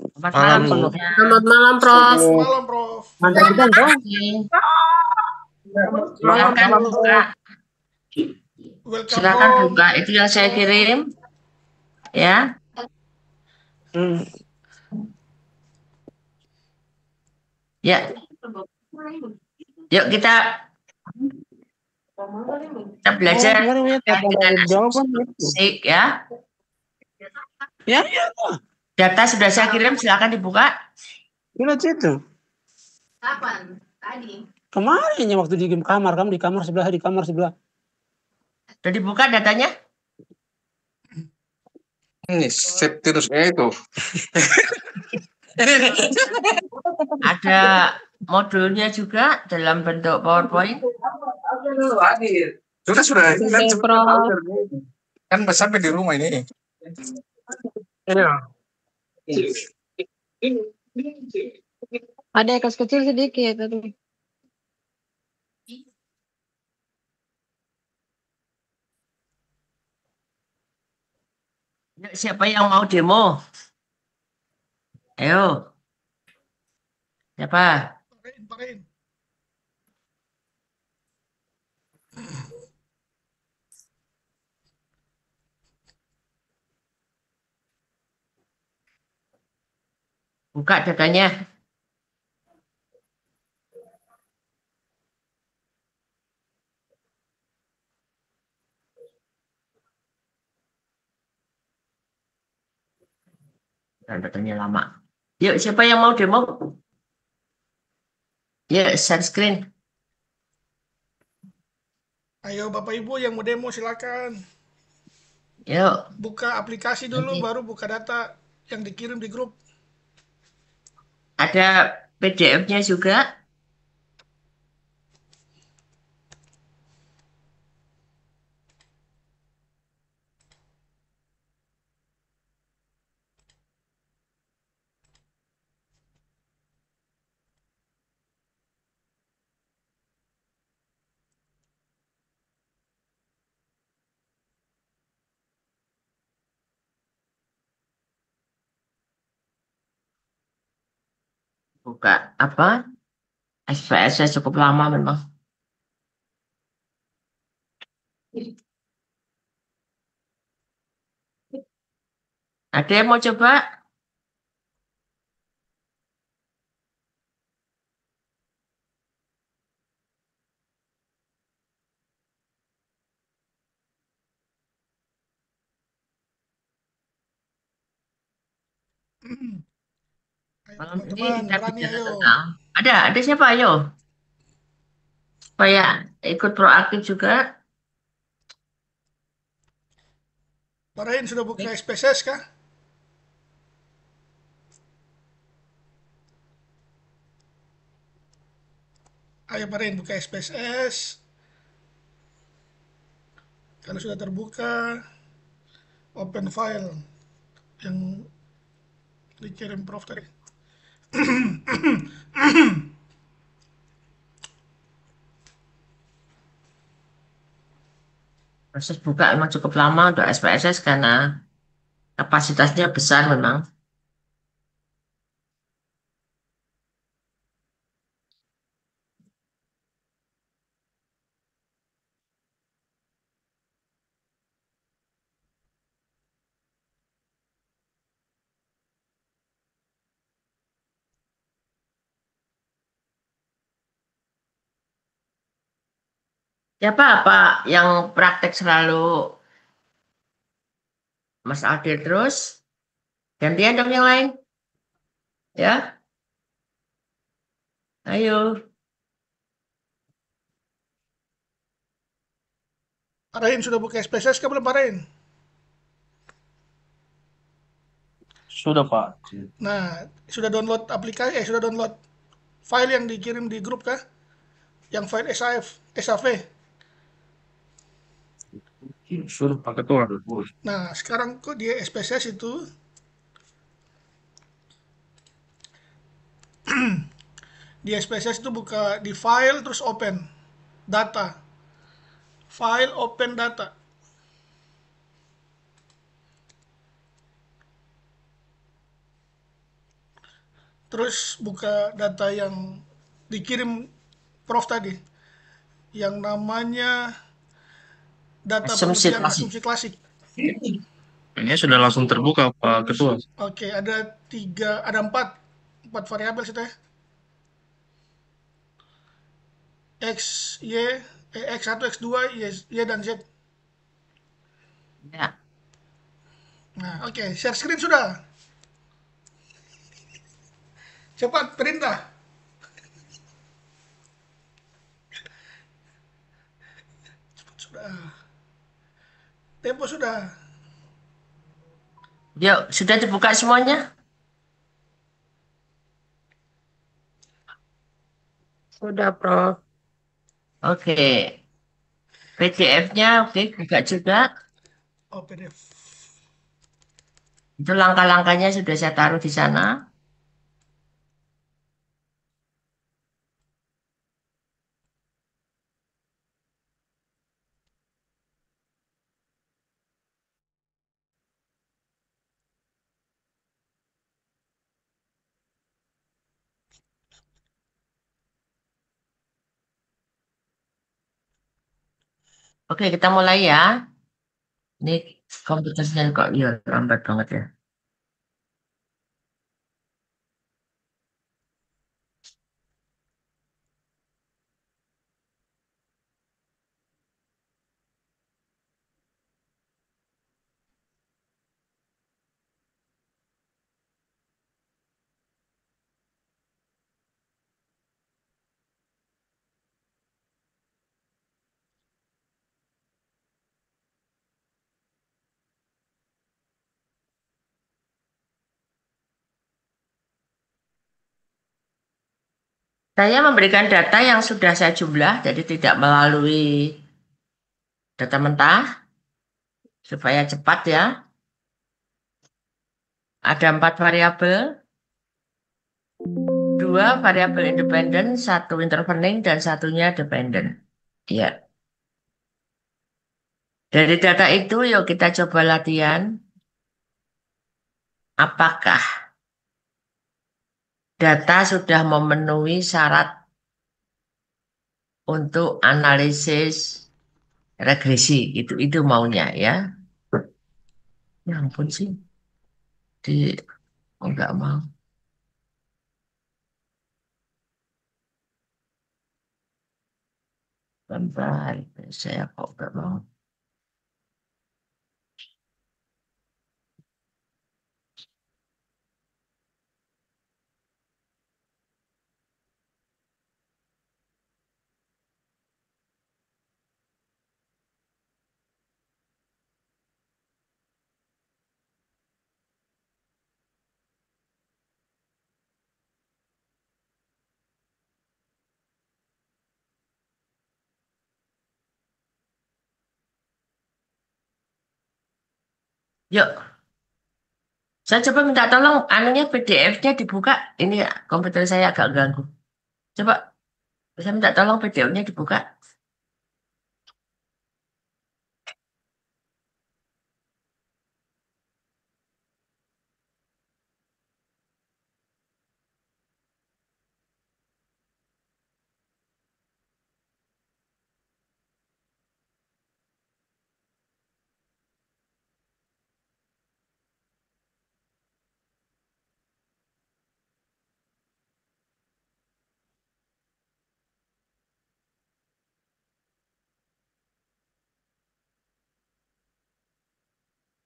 Selamat malam Malam. semuanya. Selamat malam, Prof. Malam, Prof. Mantap juga, Bro. Oke, Malam, silakan malam, buka. Bro. Welcome, Silakan Prof. buka itu yang saya kirim, ya. Hmm. Ya, yuk kita Oh, belajar kemarin ya, terkait dengan ada jawaban asumsi itu. fisik, ya. Ya, ya, Data sudah saya kirim, silakan dibuka. gila itu. Kapan? Tadi. Kemarin ya waktu di kamar, kamu di kamar sebelah. Sudah dibuka datanya? Ini Septirusnya itu. Ada modulnya juga dalam bentuk PowerPoint. Sudah. Ini kan Oke, Prof. kan sampai di rumah ini. Iya. Ada ekas kecil sedikit tadi. Yuk, siapa yang mau demo? Ayo. Siapa? Pakein. Buka datanya. Dan datanya lama. Yuk, siapa yang mau demo? Yuk, share screen. Ayo, Bapak Ibu yang mau demo silakan. Yuk. Buka aplikasi dulu, Nanti. baru buka data yang dikirim di grup. Ada PDF-nya juga. Buka apa? SPS-nya cukup lama memang. Ada yang mau coba? Ayo, Malam ini teman-teman, kita berani bicara ayo. tentang. Ada siapa? Ayo. Supaya ikut proaktif juga. Pak Rain sudah buka SPSS kah? Ayo Pak Rain buka SPSS. Kalau sudah terbuka, open file yang dikirim Prof tadi. Proses buka memang cukup lama untuk SPSS karena kapasitasnya besar memang. Siapa apa yang praktek selalu Mas Adil terus? Gantian dong yang lain. Ya, ayo. Pak Rain sudah buka SPSS kah belum Pak Rain? Sudah, Pak. Nah, sudah download aplikasi, sudah download file yang dikirim di grup kah? Yang file SAV. Suruh Pak Ketua. Nah, sekarang kok di SPSS itu di SPSS itu buka di file terus open data. File open data. terus buka data yang dikirim Prof tadi, yang namanya data Asumsi pengertian klasik. asumsi klasik. Ini sudah langsung terbuka, Pak Ketua. Oke, ada empat variabel situ ya. X, Y, X1, X2, Y dan Z. Ya. Nah, oke, share screen sudah. Cepat, perintah. Cepat sudah. Tempo sudah. Yuk, sudah dibuka semuanya? Sudah, Prof. Oke. PDF-nya oke, buka juga. Oh, PDF. Itu langkah-langkahnya sudah saya taruh di sana. Oke, kita mulai ya. Ini komputernya kok ya lambat banget ya. Saya memberikan data yang sudah saya jumlah, jadi tidak melalui data mentah, supaya cepat ya. Ada 4 variabel, 2 variabel independen, 1 intervening, dan satunya dependen. Ya. Dari data itu, yuk kita coba latihan. Apakah data sudah memenuhi syarat untuk analisis regresi? Itu maunya ya. Ya ampun sih. Enggak mau. Bentar, saya kok enggak mau. Yuk, saya coba minta tolong anunya PDF-nya dibuka. Ini komputer saya agak ganggu. Coba saya minta tolong PDF-nya dibuka.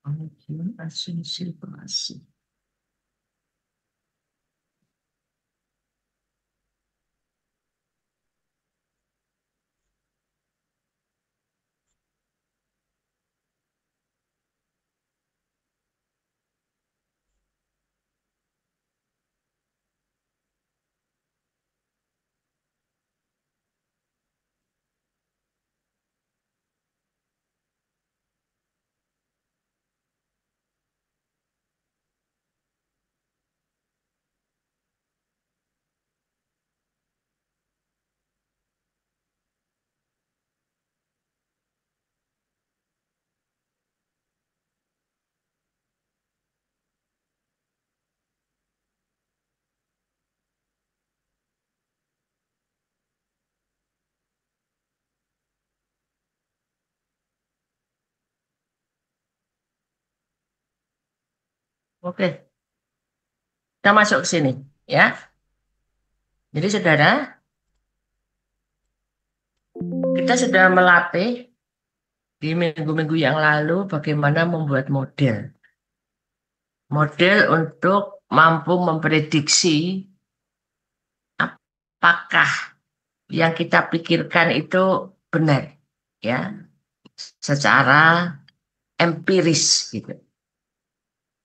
Pengujian asumsi operasi. Oke, kita masuk ke sini ya. Jadi saudara, kita sudah melatih di minggu-minggu yang lalu bagaimana membuat model. Model untuk mampu memprediksi apakah yang kita pikirkan itu benar ya, secara empiris gitu.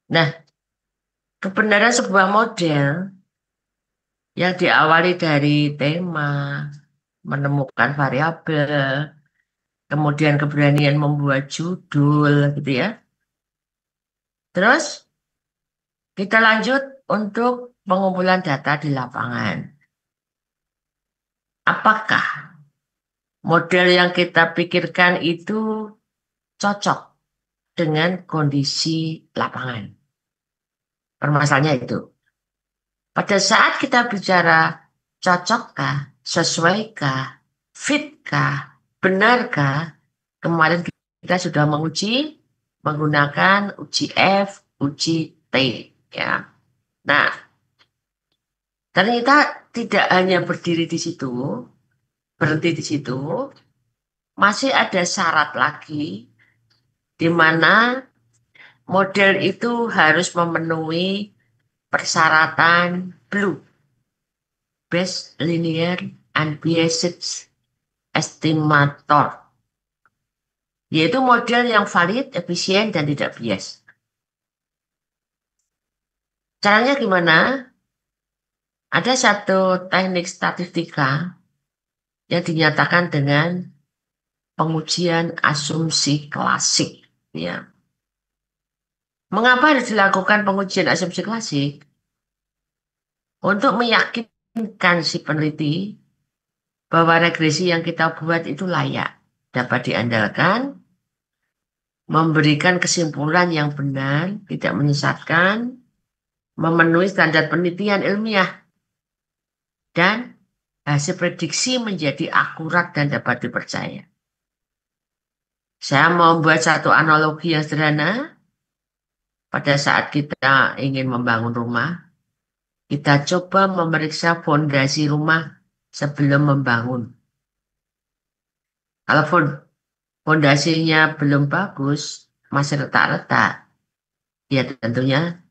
Nah, kebenaran sebuah model yang diawali dari tema, menemukan variabel, kemudian keberanian membuat judul gitu ya. Terus kita lanjut untuk pengumpulan data di lapangan. Apakah model yang kita pikirkan itu cocok dengan kondisi lapangan? Permasalahannya itu. Pada saat kita bicara cocokkah, sesuaikah, fitkah, benarkah, kemarin kita sudah menguji menggunakan uji F, uji T. Ya. Nah, ternyata tidak hanya berdiri di situ, berhenti di situ, masih ada syarat lagi di mana model itu harus memenuhi persyaratan BLUE, Best Linear Unbiased Estimator, yaitu model yang valid, efisien, dan tidak bias. Caranya gimana? Ada satu teknik statistika yang dinyatakan dengan pengujian asumsi klasik. Ya. Mengapa harus dilakukan pengujian asumsi klasik? Untuk meyakinkan si peneliti bahwa regresi yang kita buat itu layak, dapat diandalkan, memberikan kesimpulan yang benar, tidak menyesatkan, memenuhi standar penelitian ilmiah, dan hasil prediksi menjadi akurat dan dapat dipercaya. Saya mau membuat satu analogi yang sederhana. Pada saat kita ingin membangun rumah, kita coba memeriksa fondasi rumah sebelum membangun. Kalau fondasinya belum bagus, masih retak-retak, ya tentunya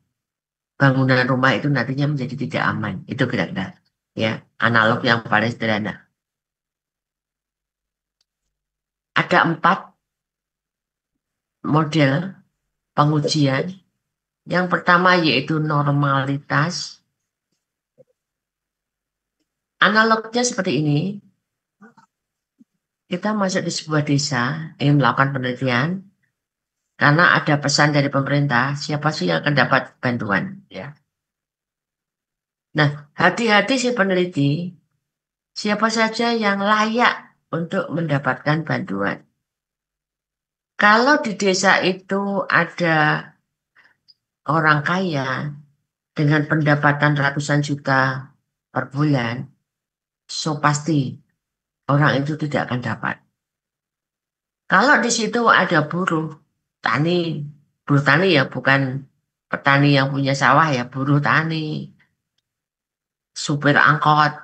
bangunan rumah itu nantinya menjadi tidak aman. Itu kira-kira ya analog yang paling sederhana. Ada 4 model pengujian. Yang pertama yaitu normalitas. Analognya seperti ini. Kita masuk di sebuah desa, ingin melakukan penelitian, karena ada pesan dari pemerintah, siapa sih yang akan dapat bantuan. Ya. Nah, hati-hati si peneliti, siapa saja yang layak untuk mendapatkan bantuan. Kalau di desa itu ada orang kaya dengan pendapatan ratusan juta per bulan, so pasti orang itu tidak akan dapat. Kalau di situ ada buruh tani ya, bukan petani yang punya sawah ya, buruh tani, supir angkot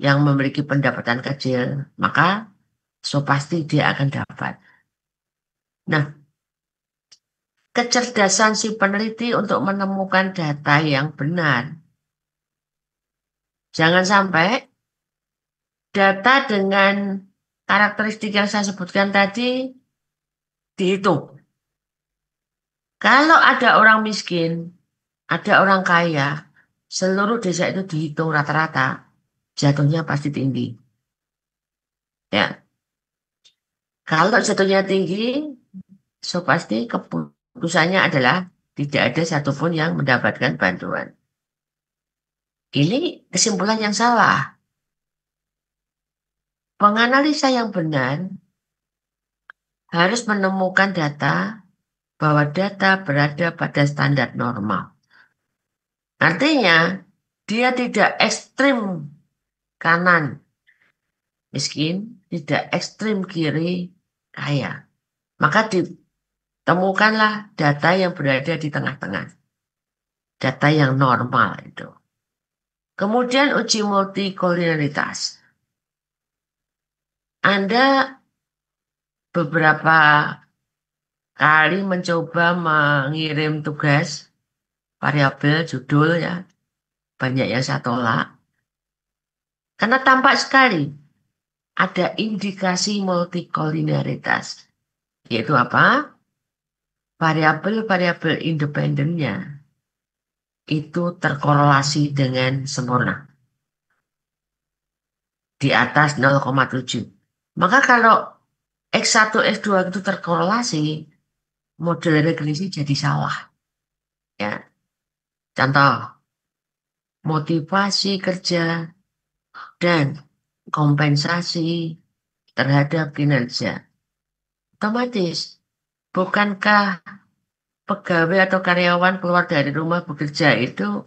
yang memiliki pendapatan kecil, maka so pasti dia akan dapat. Nah, kecerdasan si peneliti untuk menemukan data yang benar. Jangan sampai data dengan karakteristik yang saya sebutkan tadi dihitung. Kalau ada orang miskin, ada orang kaya, seluruh desa itu dihitung rata-rata, jatuhnya pasti tinggi. Ya. Kalau jatuhnya tinggi, so pasti keputusannya adalah tidak ada satupun yang mendapatkan bantuan. Ini kesimpulan yang salah. Penganalisa yang benar harus menemukan data bahwa data berada pada standar normal. Artinya, dia tidak ekstrim kanan miskin, tidak ekstrim kiri kaya. Maka Temukanlah data yang berada di tengah-tengah. Data yang normal itu. Kemudian uji multikolinialitas. Anda beberapa kali mencoba mengirim tugas variabel judul ya. Banyak yang saya tolak. Karena tampak sekali ada indikasi multikolinialitas. Yaitu apa? Variabel-variabel independennya itu terkorelasi dengan sempurna. Di atas 0,7. Maka kalau X1, X2 itu terkorelasi, model regresi jadi salah. Ya. Contoh, motivasi kerja dan kompensasi terhadap kinerja. Otomatis, bukankah pegawai atau karyawan keluar dari rumah bekerja itu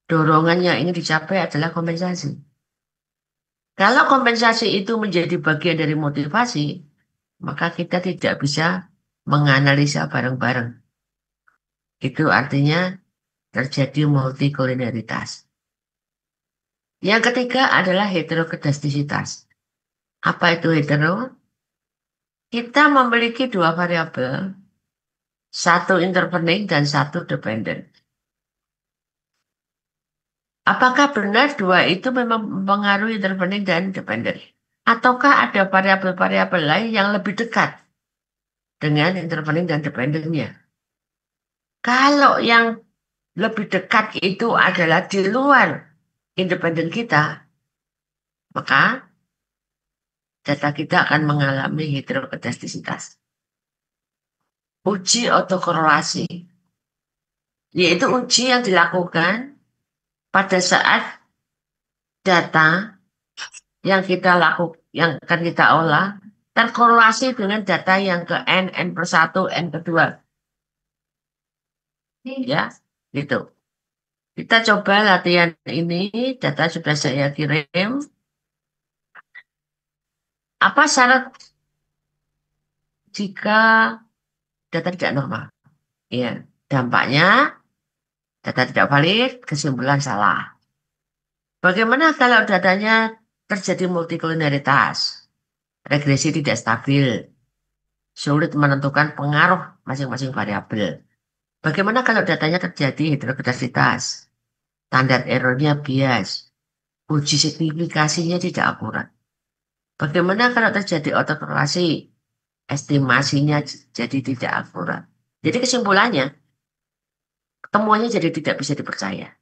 dorongan yang ingin dicapai adalah kompensasi. Kalau kompensasi itu menjadi bagian dari motivasi, maka kita tidak bisa menganalisa bareng-bareng. Itu artinya terjadi multikolinialitas. Yang ketiga adalah heterokedastisitas. Apa itu hetero? Kita memiliki dua variabel, satu intervening dan satu dependent. Apakah benar dua itu memang mempengaruhi intervening dan dependent? Ataukah ada variabel-variabel lain yang lebih dekat dengan intervening dan dependentnya? Kalau yang lebih dekat itu adalah di luar independen kita, maka data kita akan mengalami heterokedastisitas. Uji autokorelasi, yaitu uji yang dilakukan pada saat data yang yang akan kita olah terkorelasi dengan data yang ke N per 1, N kedua. Ya, gitu. Kita coba latihan ini, data sudah saya kirim. Apa syarat jika data tidak normal? Ya, dampaknya data tidak valid, kesimpulan salah. Bagaimana kalau datanya terjadi multikolinialitas? Regresi tidak stabil, sulit menentukan pengaruh masing-masing variabel. Bagaimana kalau datanya terjadi heterogeneisitas? Standar errornya bias, uji signifikasinya tidak akurat. Bagaimana kalau terjadi autokorelasi? Estimasinya jadi tidak akurat. Jadi kesimpulannya, temuannya jadi tidak bisa dipercaya.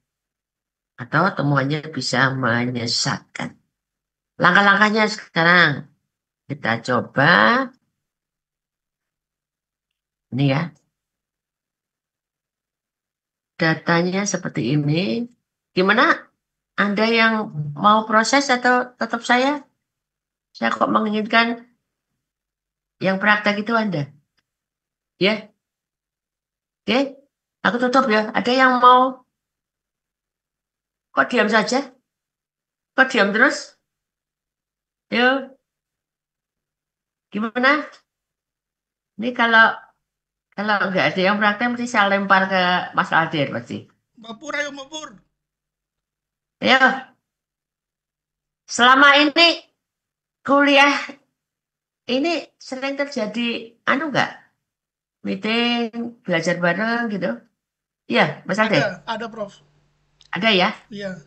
Atau temuannya bisa menyesatkan. Langkah-langkahnya sekarang kita coba. Ini ya. Datanya seperti ini. Gimana? Anda yang mau proses atau tetap saya? Saya kok menginginkan yang praktek itu Anda. Ya, oke. Aku tutup ya. Ada yang mau? Kok diam saja? Kok diam terus? Yuk, gimana? Ini kalau nggak ada yang praktek, mesti saya lempar ke Mas Aldir pasti. Mbak Pur, ayo Mbak Pur. Ayo, selama ini kuliah ini sering terjadi nggak? Meeting, belajar bareng gitu. Iya, Mas Aldir. Ada Prof. Ada ya? Iya.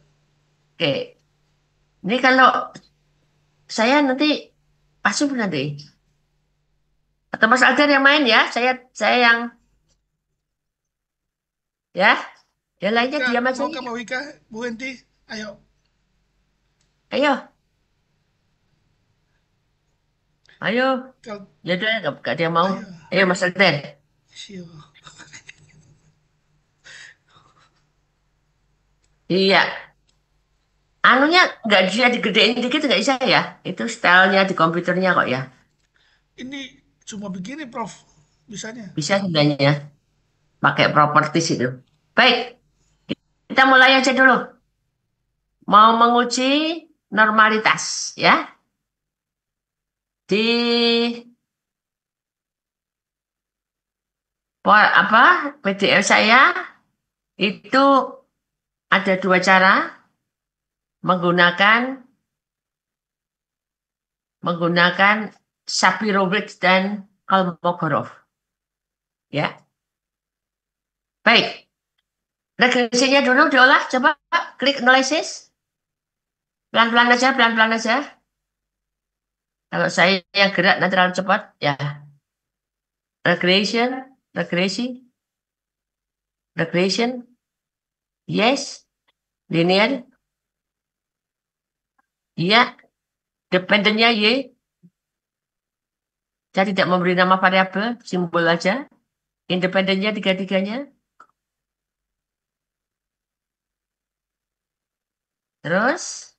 Oke. Ini kalau saya nanti pasti nanti. Atau Mas Aldir yang main ya, saya yang ya. Yang lainnya Ya, diam aja. mau ke Mbak Wika, Bu Henti, ayo. Ayo, ayo. Kal- Ya udah, nggak ada yang mau. Ayo. Ayo Mas Aldir. Siu. Iya. Anunya nggak bisa digedein dikit nggak bisa ya? Itu stylenya di komputernya kok ya. Ini cuma begini Prof, bisanya. Bisa sebenarnya pakai properties itu. Baik, kita mulai aja dulu. Mau menguji normalitas ya. Di PDF saya itu ada dua cara menggunakan Shapiro-Wilk dan Kolmogorov. Ya, baik. Regresinya dulu diolah, coba klik analisis. Pelan-pelan aja, pelan-pelan aja. Kalau saya yang gerak nanti terlalu cepat, ya. Regression, yes. Linear, ya. Dependennya Y. Saya tidak memberi nama variabel, simbol aja. Independennya tiga-tiganya. Terus,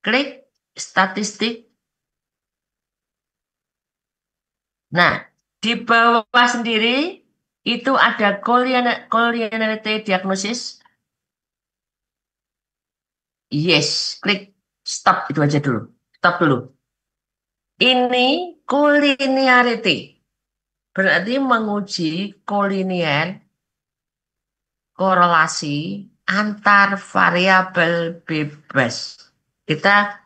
klik statistik. Nah, di bawah sendiri itu ada collinearity diagnosis. Yes, klik stop itu aja dulu. Stop dulu. Ini collinearity. Berarti menguji kolinier korelasi antar variabel bebas. Kita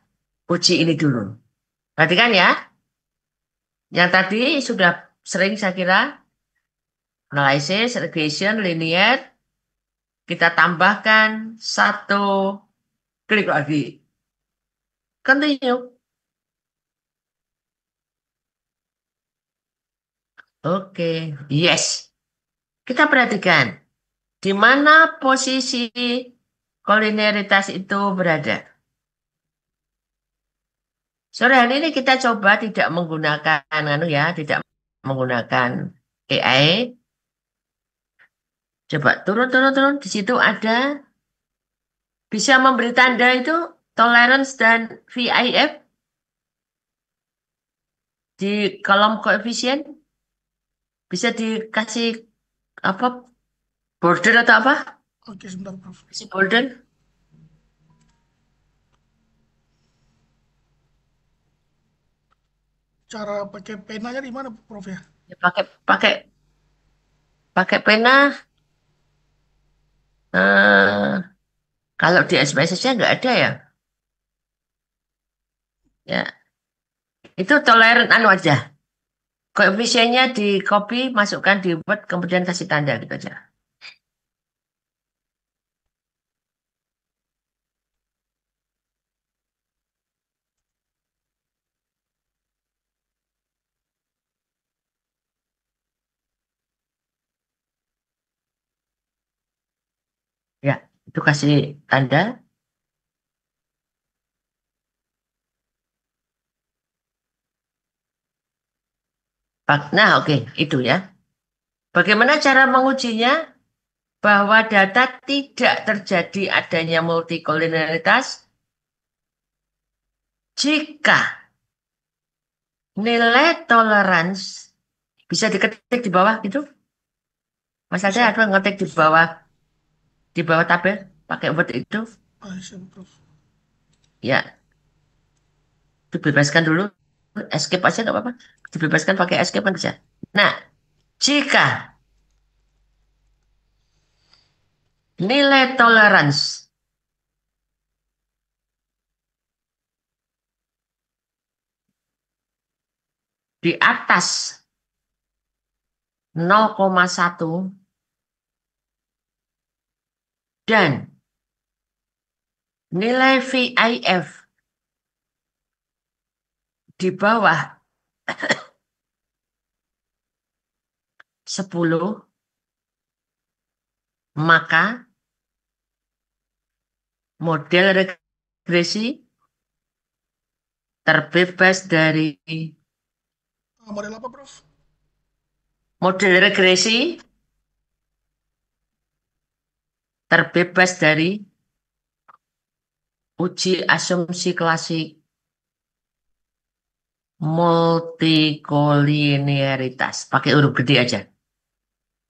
uji ini dulu. Perhatikan ya. Yang tadi sudah sering saya kira. Analisis, regression, linear. Kita tambahkan satu. Klik lagi. Continue. Oke, yes. Kita perhatikan. Di mana posisi koliniaritas itu berada. Sore hari ini kita coba tidak menggunakan tidak menggunakan AI. Coba turun. Di situ ada bisa memberi tanda itu tolerance dan VIF di kolom koefisien. Bisa dikasih apa? Border atau apa? Oke, sebentar, Prof. Si border. Cara pakai penanya di mana, Prof ya? Ya, pakai pena. Kalau di SPSS-nya nggak ada ya. Ya, itu toleran aja. Koefisiennya di copy, masukkan di Word, kemudian kasih tanda gitu aja. Ya, itu kasih tanda. Nah, oke, itu ya. Bagaimana cara mengujinya? Bahwa data tidak terjadi adanya multikolinialitas jika nilai toleransi bisa diketik di bawah gitu. Mas Ade Bisa. ada ngetik di bawah tabel pakai Word itu. Bisa, Prof. Ya, dibebaskan dulu. Escape aja nggak apa-apa. Dibebaskan pakai escape kan bisa. Nah, jika nilai toleransi di atas 0,1 dan nilai VIF di bawah 10, maka model regresi terbebas dari Model apa, Prof? model regresi terbebas dari uji asumsi klasik multikoliniaritas. Pakai huruf gede aja.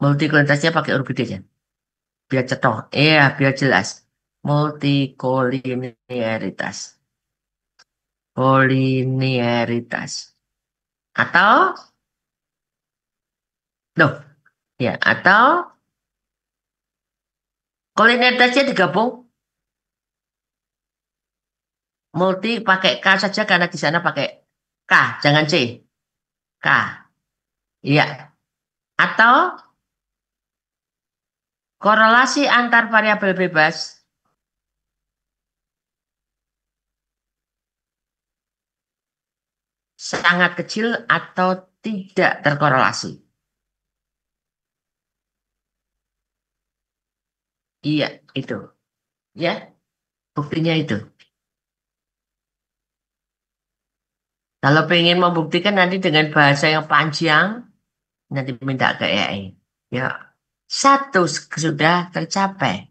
Multikoliniaritasnya pakai huruf gede aja. Biar cetok. Iya, biar jelas. Multikoliniaritas. Koliniaritas. Atau Loh, ya, atau koordinatnya digabung multi pakai K saja karena di sana pakai K, jangan C. K. Iya. Atau korelasi antar variabel bebas sangat kecil atau tidak terkorelasi. Iya, itu. Ya, buktinya itu. Kalau pengen membuktikan nanti dengan bahasa yang panjang, nanti minta ke AI. Ya, satu sudah tercapai.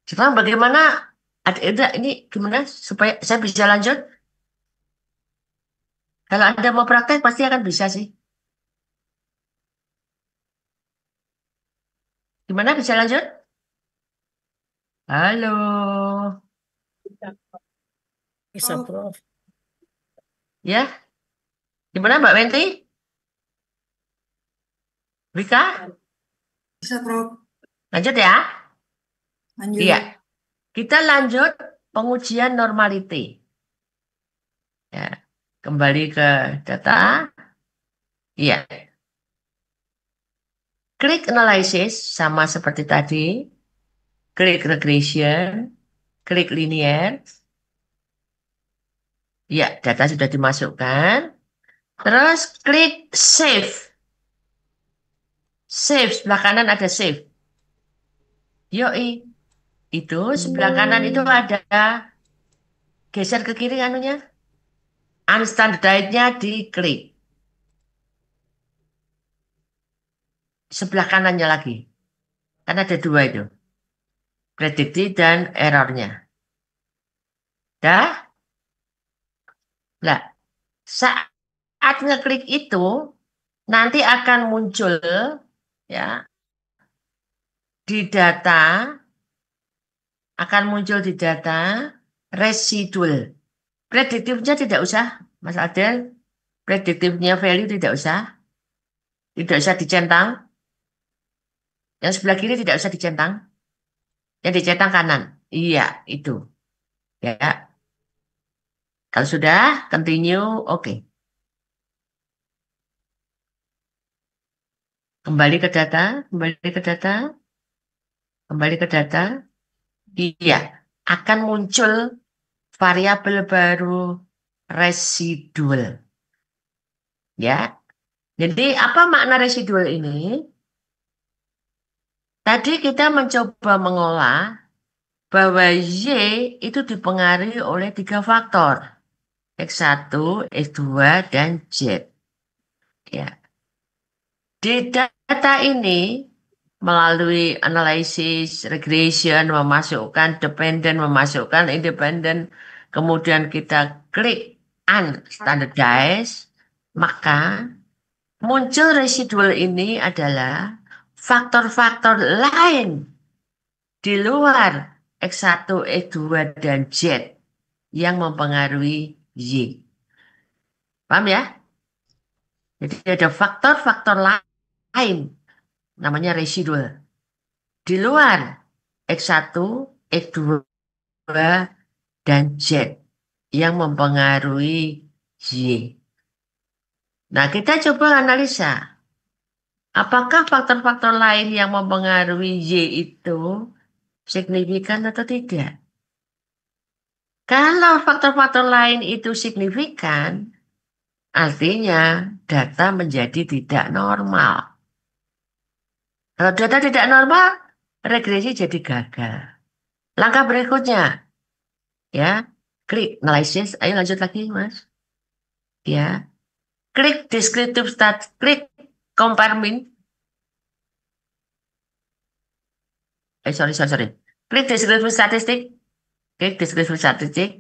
Sekarang bagaimana? Ini gimana supaya saya bisa lanjut? Kalau Anda mau praktek pasti akan bisa sih. Gimana bisa lanjut? Halo. Bisa, Prof. Ya, gimana Mbak Wenti? Wika? Bisa, Prof. Lanjut ya? Lanjut. Iya. Kita lanjut pengujian normality. Ya, kembali ke data. Iya. Klik analysis sama seperti tadi. Klik regression. Klik linear. Ya, data sudah dimasukkan. Terus klik save. Save, sebelah kanan ada save. Yoi. Itu sebelah kanan itu ada geser ke kiri anunya. Unstandardized-nya diklik. Sebelah kanannya lagi. Kan ada dua itu. Prediksi dan errornya. Dah? Nah, saat ngeklik itu, nanti akan muncul ya di data, akan muncul di data residual. Prediktifnya tidak usah, Mas Adel. Prediktifnya value tidak usah. Tidak usah dicentang. Yang sebelah kiri tidak usah dicentang. Yang dicentang kanan. Iya, itu. Ya. Kalau sudah, continue, oke. Kembali ke data, kembali ke data, kembali ke data. Iya, akan muncul variabel baru residual. Ya. Jadi apa makna residual ini? Tadi kita mencoba mengolah bahwa Y itu dipengaruhi oleh 3 faktor. X1, X2, dan Z. Ya. Di data ini, melalui analisis, regression, memasukkan dependent, memasukkan independent, kemudian kita klik unstandardized, maka muncul residual ini adalah faktor-faktor lain di luar X1, X2, dan Z yang mempengaruhi Y. Paham ya? Jadi ada faktor-faktor lain namanya residual. Di luar X1, X2, dan Z yang mempengaruhi Y. Nah, kita coba analisa. Apakah faktor-faktor lain yang mempengaruhi Y itu signifikan atau tidak? Kalau faktor-faktor lain itu signifikan, artinya data menjadi tidak normal. Kalau data tidak normal, regresi jadi gagal. Langkah berikutnya, ya, klik analisis. Ayo lanjut lagi, Mas. Ya, klik descriptive stat, klik compare mean. Sorry. Klik descriptive statistik, klik descriptive statistik,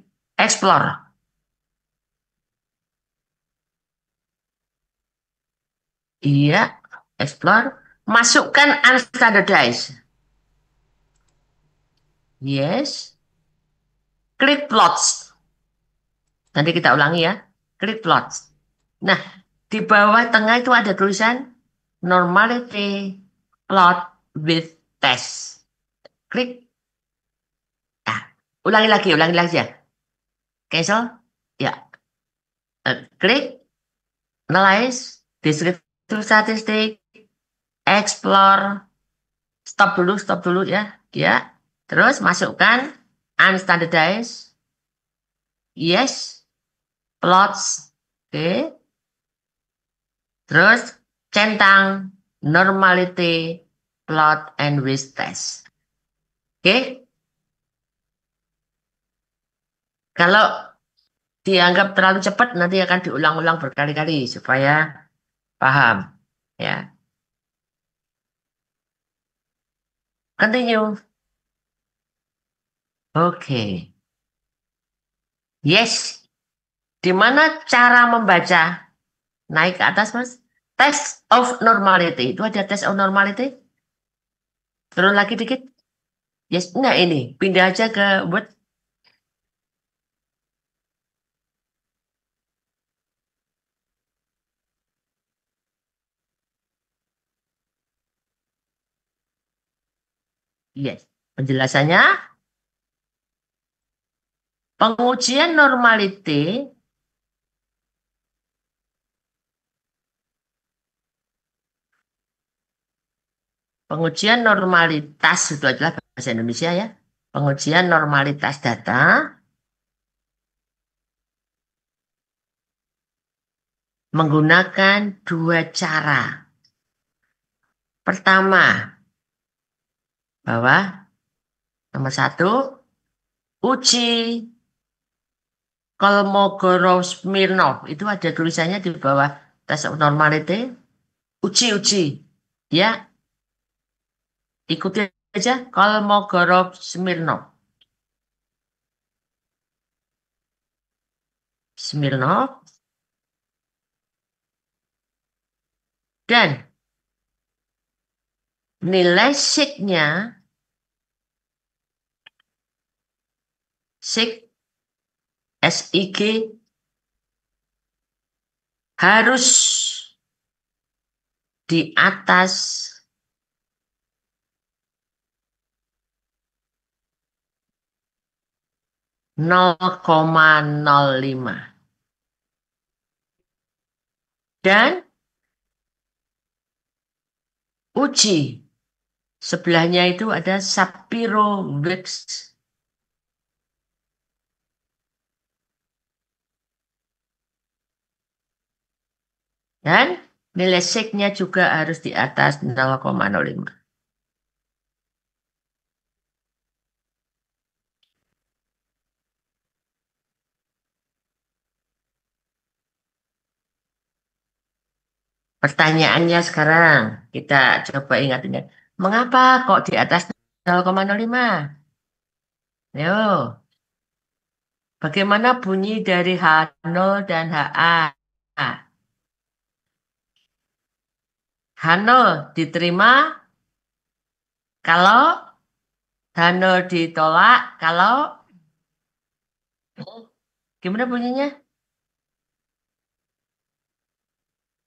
explore. Iya, explore. Masukkan unstandardized. Yes. Klik plots. Nanti kita ulangi ya. Klik plots. Nah, di bawah tengah itu ada tulisan normality plot with test. Klik. Ulangi lagi ya. Cancel. Ya. Klik. Analyze. Descriptive statistic. Explore. Stop dulu ya. Ya. Terus masukkan unstandardized. Yes. Plots. Oke. Terus centang normality plot and with test. Oke. Kalau dianggap terlalu cepat nanti akan diulang-ulang berkali-kali supaya paham. Ya. Continue. Oke. Yes. Di mana cara membaca? Naik ke atas, Mas. Test of normality. Itu ada test of normality. Turun lagi dikit. Yes, enggak ini. Pindah aja ke Word. Yes. Penjelasannya, pengujian normality pengujian normalitas itu adalah bahasa Indonesia ya. Pengujian normalitas data menggunakan dua cara. Pertama, bawah, nomor 1, uji Kolmogorov-Smirnov. Itu ada tulisannya di bawah test of normality. Uji. Ya, ikuti aja Kolmogorov-Smirnov. Smirnov. Dan nilai SIG-nya SIG harus di atas 0,05. Dan uji sebelahnya itu ada Shapiro-Wilks. Dan nilai SIG-nya juga harus di atas 0,05. Pertanyaannya sekarang kita coba ingat-ingat. Mengapa kok di atas 0,05? Yo. Bagaimana bunyi dari H0 dan HA? H0 diterima kalau H0 ditolak kalau gimana bunyinya?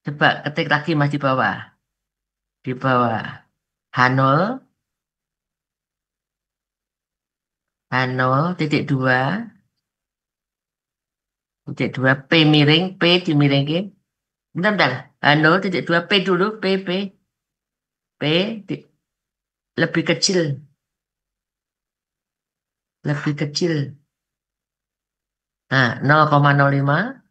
Coba ketik lagi Mas di bawah. Di bawah. H0 titik 2 P miring P dimiringin. Bentar. H0 titik 2 P dulu P lebih kecil. Nah, 0,05.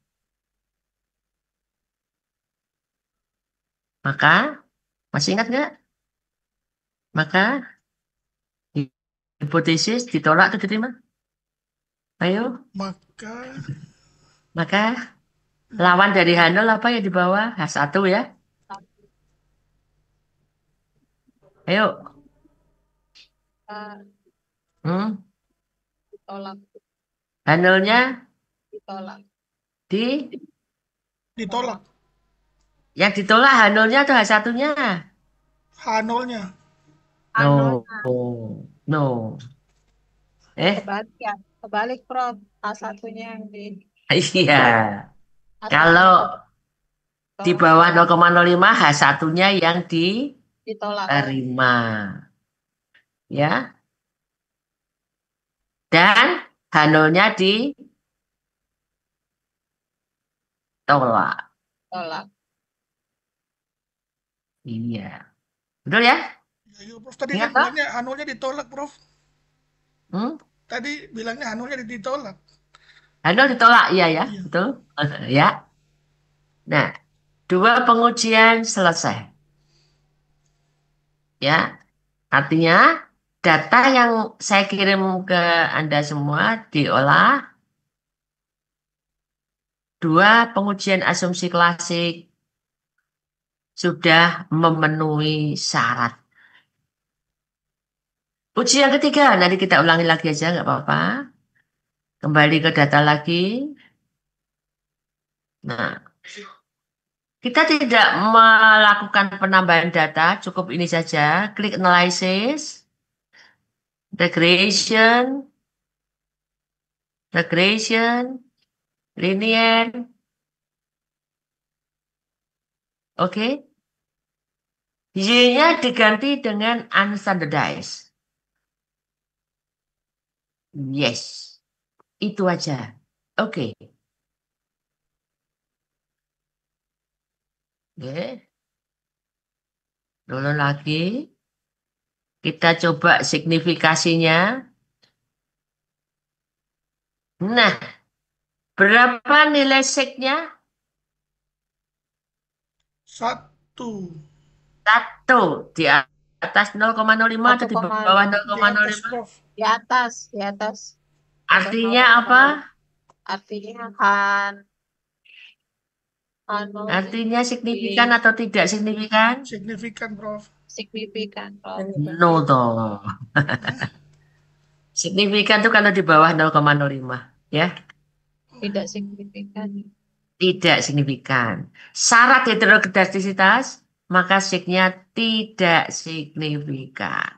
Maka masih ingat nggak? Maka hipotesis ditolak atau diterima? Ayo. Maka lawan dari H0 apa ya di bawah? H1 ya. Ayo. Ditolak. H0-nya Ditolak. Ditolak. Yang ditolak H0-nya atau H1-nya? H0-nya. No. Kebalik ya. Kebalik, Prof. A1-nya yang di... Iya. Kalau Di bawah 0,05 H1-nya yang ditolak. diterima. Ya. Dan H0-nya ditolak. Tolak. Iya. Betul ya? Ya, Prof. Tadi Ingat, kan Pak? bilangnya H0-nya ditolak, Prof. Hmm? Tadi bilangnya H0-nya ditolak. H0 ditolak, iya ya, Iya. betul. Ya. Nah, 2 pengujian selesai. Ya, artinya data yang saya kirim ke Anda semua diolah. 2 pengujian asumsi klasik sudah memenuhi syarat. Uji yang ketiga, nanti kita ulangi lagi aja, nggak apa-apa. Kembali ke data lagi. Nah, kita tidak melakukan penambahan data, cukup ini saja. Klik analysis, regression, linear. Oke. Y-nya diganti dengan unstandardized. Yes. Itu aja. Oke. Oke. Dulu lagi. Kita coba signifikasinya. Nah, berapa nilai sig-nya? 1. 1. Di atas 0,05 atau di bawah 1,5. Di atas, 0,05? Prof. Di atas, di atas. Artinya apa? Artinya kan anu Artinya signifikan atau tidak signifikan? Signifikan, Prof. signifikan. No toh. Signifikan tuh kalau di bawah 0,05. Ya. Tidak signifikan. Tidak signifikan. Syarat heterogeneisitas, maka sig-nya tidak signifikan.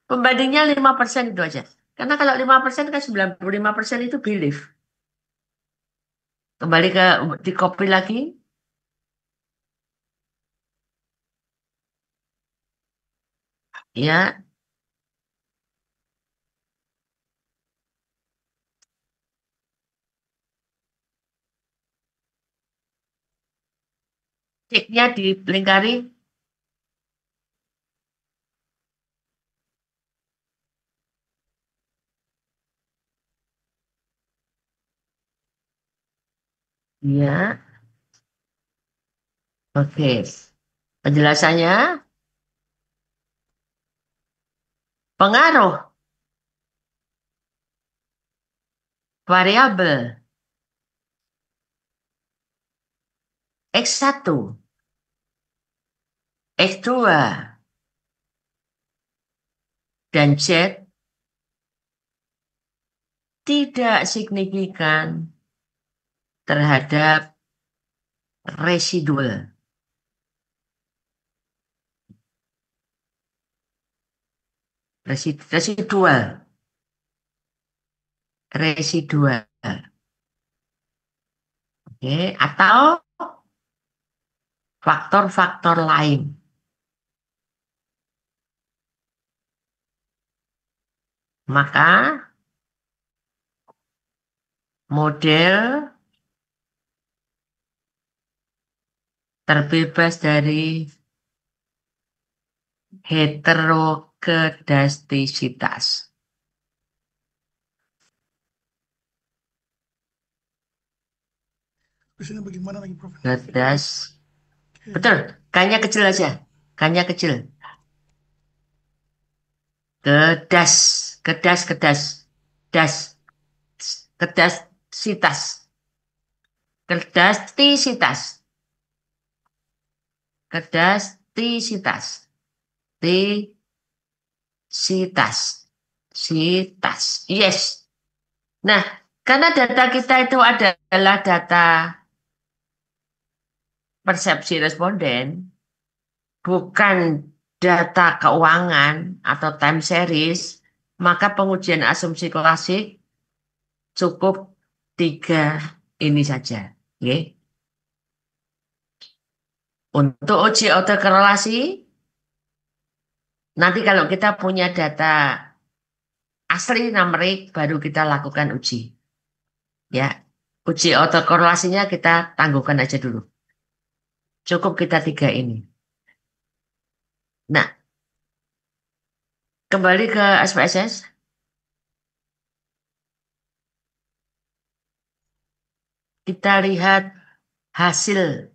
Pembandingnya 5% itu aja. Karena kalau 5% kan 95% itu belief. Kembali ke di copy lagi. Ya. Sig-nya dilingkari. Ya. Oke. Penjelasannya, pengaruh variabel X1, X2, dan Z tidak signifikan terhadap residual. Residual. Oke, atau faktor-faktor lain. Maka model terbebas dari heterokedastisitas. Di sini bagaimana lagi, Prof? Kedas. Betul, K-nya kecil aja. K-nya kecil. Kedas. Das. Kedastisitas. Kedastisitas. Sitas. Yes. Nah, karena data kita itu adalah data persepsi responden, bukan data keuangan atau time series, maka pengujian asumsi klasik cukup 3 ini saja. Oke. Untuk uji autokorelasi, nanti kalau kita punya data asli numerik, baru kita lakukan uji. Ya, uji autokorelasinya kita tangguhkan aja dulu. Cukup kita 3 ini. Nah, kembali ke SPSS. Kita lihat hasil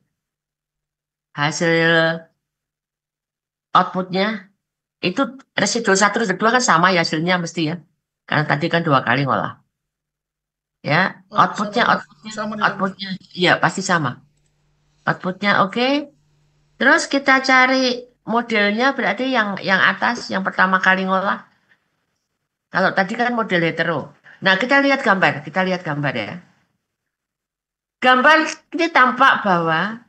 outputnya. Itu residu 1 residu 2 kan sama ya hasilnya mesti ya. Karena tadi kan 2 kali ngolah. Ya, Oh, outputnya, sama, outputnya, sama nih, Prof. outputnya, iya pasti sama. Outputnya oke. Terus kita cari modelnya berarti yang atas, yang pertama kali ngolah. Kalau tadi kan model hetero. Nah, kita lihat gambar ya. Gambar ini tampak bahwa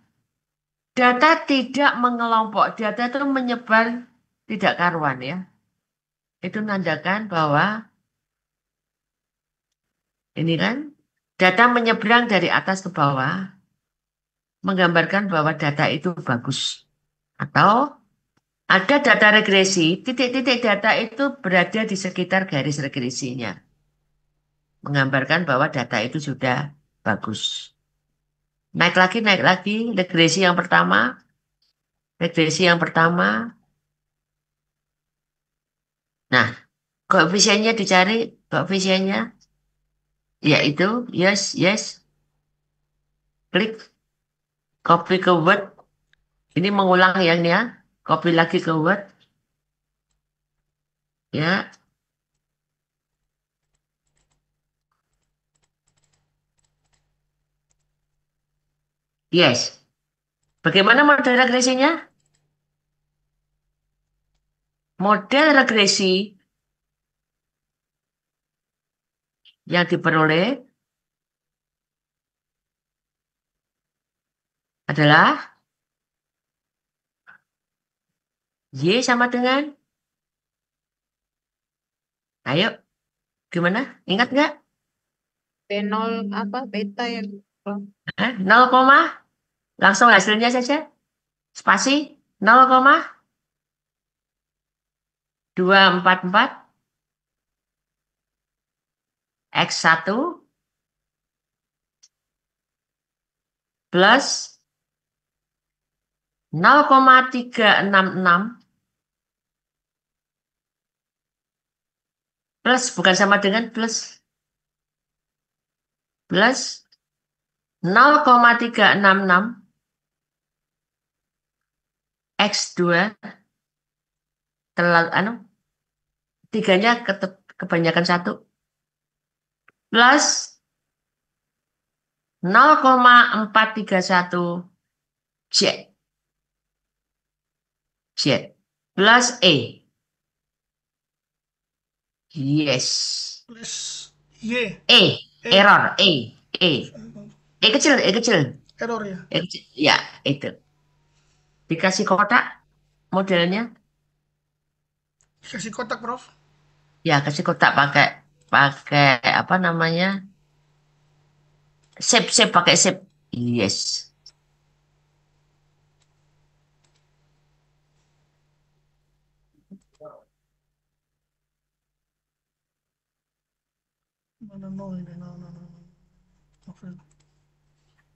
data tidak mengelompok, data itu menyebar tidak karuan ya. Itu menandakan bahwa ini kan data menyeberang dari atas ke bawah, menggambarkan bahwa data itu bagus. Atau ada data regresi, titik-titik data itu berada di sekitar garis regresinya. Menggambarkan bahwa data itu sudah bagus. Naik lagi, regresi yang pertama. Regresi yang pertama. Nah, koefisiennya dicari, koefisiennya yaitu yes, klik, copy ke Word. Ini mengulang yang ini ya, copy lagi ke Word. Ya, yes. Bagaimana model regresinya? Model regresi yang diperoleh adalah Y sama dengan, ayo, gimana? Ingat nggak? B0 apa beta ya, Prof? 0, langsung hasilnya saja. Spasi 0,244 X1 plus 0,366 plus bukan sama dengan plus 0,366 X2 terlalu tiganya kebanyakan 1 plus 0,431 Z plus E. Yes. Plus Y. Error E kecil Error ya. Ya itu dikasih kotak modelnya Kasih kotak, Prof. ya, kasih kotak pakai apa namanya, shape pakai shape. Yes. No, ini, no. Oke.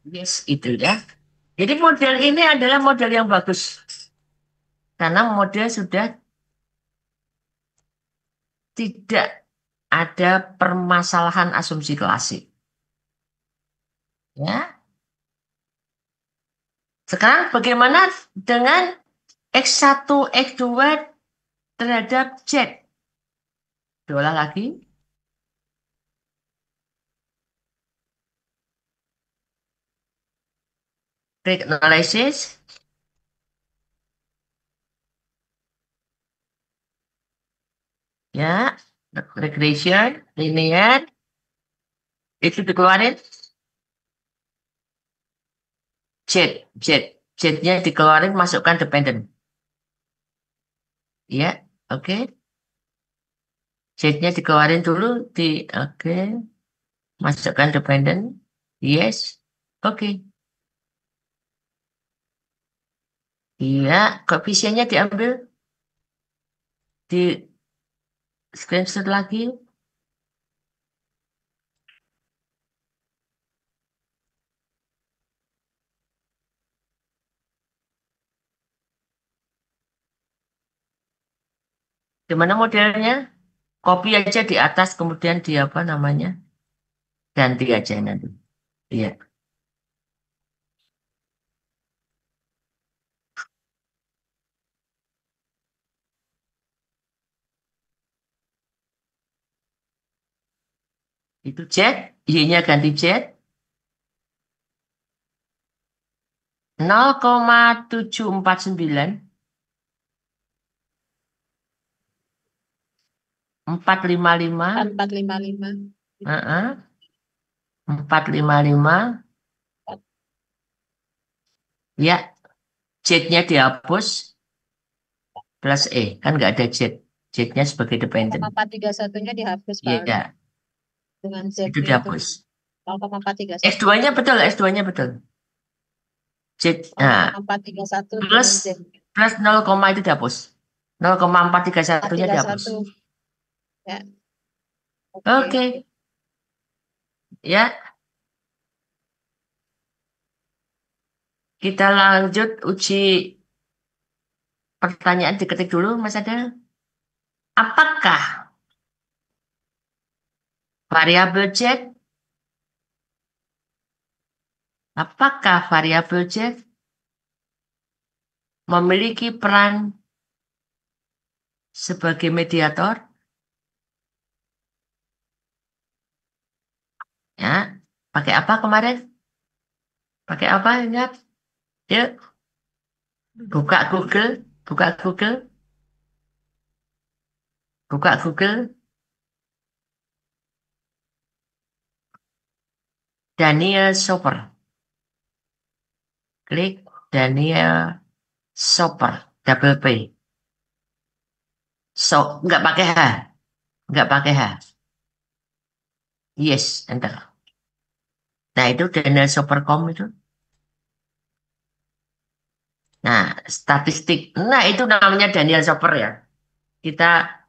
Yes, itu ya. Jadi model ini adalah model yang bagus karena model sudah tidak ada permasalahan asumsi klasik. Ya. Sekarang bagaimana dengan X1, X2 terhadap Z? Diolah lagi. Klik analysis. Ya, regression, linear. Itu dikeluarin. Z-nya dikeluarin, masukkan dependent. Ya, oke. Z-nya dikeluarin dulu oke. Masukkan dependent. Yes. Oke. Iya, koefisiennya diambil di screenshot lagi. Gimana modelnya? Copy aja di atas, kemudian di apa namanya? Ganti aja nanti. Iya. Itu Z, Y-nya ganti Z. 0,749 455 455. 455 ya, Z-nya dihapus plus E, kan nggak ada Z, Z-nya sebagai dependent. 0,431-nya dihapus, Pak. Iya, Dengan itu Z-nya itu dihapus. 0,431. S2-nya betul, S2-nya betul. Z, nah, 0,431 dengan plus Z. plus 0, itu dihapus. 0,431-nya dihapus. 431. Ya. Oke. Ya. Kita lanjut uji pertanyaan diketik dulu, Mas Adel. Apakah variabel Z memiliki peran sebagai mediator? Ya, pakai apa kemarin? Pakai apa, ingat? Yuk, buka Google, buka Google, buka Google. Daniel Soper. Klik Daniel Soper, double P. Nggak pakai H, nggak pakai H. Yes, enter. Nah, itu Daniel Soper.com itu. Nah, statistik. Nah, itu namanya Daniel Soper ya. Kita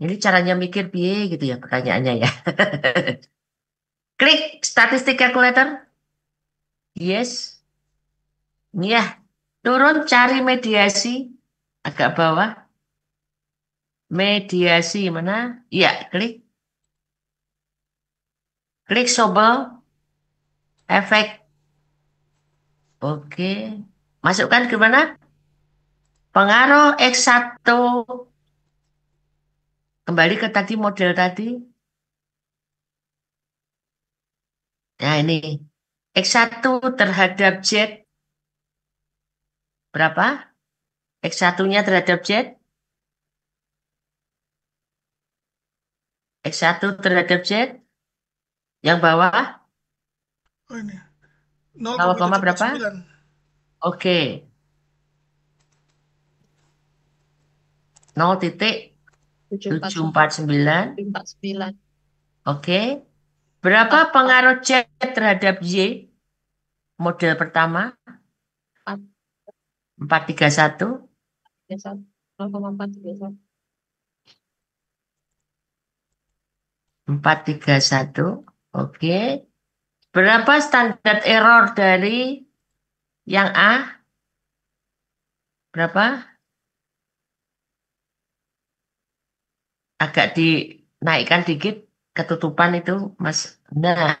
ini caranya mikir piye gitu ya pertanyaannya ya. Klik statistik calculator. Yes. Ya, turun cari mediasi agak bawah. Mediasi mana? Ya, klik. Klik Sobel. Efek. Oke. Masukkan ke mana? Pengaruh X1. Kembali ke tadi model tadi. Nah, ini. X1 terhadap Z. Berapa? X1-nya terhadap Z. X1 terhadap Z. Yang bawah. Oh ini. 0, berapa? 0,749. Oke. 0,749. 49. Oke. Berapa pengaruh Z terhadap Y? Model pertama. 431. 0,431. 431. Oke. Berapa standar error dari yang A? Berapa? Agak dinaikkan dikit ketutupan itu, Mas. Nah,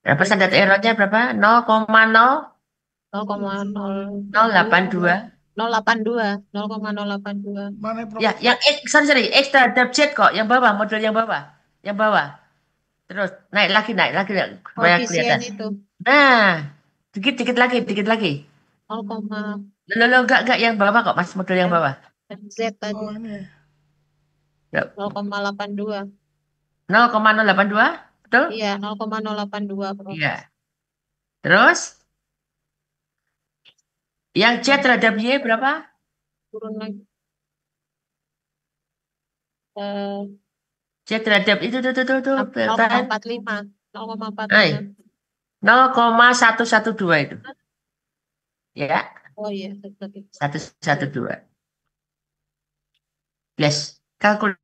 berapa standar errornya berapa? 0,082. 0,082. Mana Prof? Ya, yang X, sorry, X terhadap Z kok, yang bawah, model yang bawah. Yang bawah. Terus, naik lagi, supaya kelihatan. Koefisien itu Nah, dikit lagi. 0, Loh, enggak, yang bawah kok, Mas, model yang bawah. Z tadi Oh ini. 0,82. 0,082, betul? Iya, 0,082. Iya. Terus, yang Z terhadap Y berapa? Turun lagi. Z terhadap itu tuh, kan? 0,45. 0,45. 0,112 itu. Ya, Oh iya, seperti 112. Yes, calculate.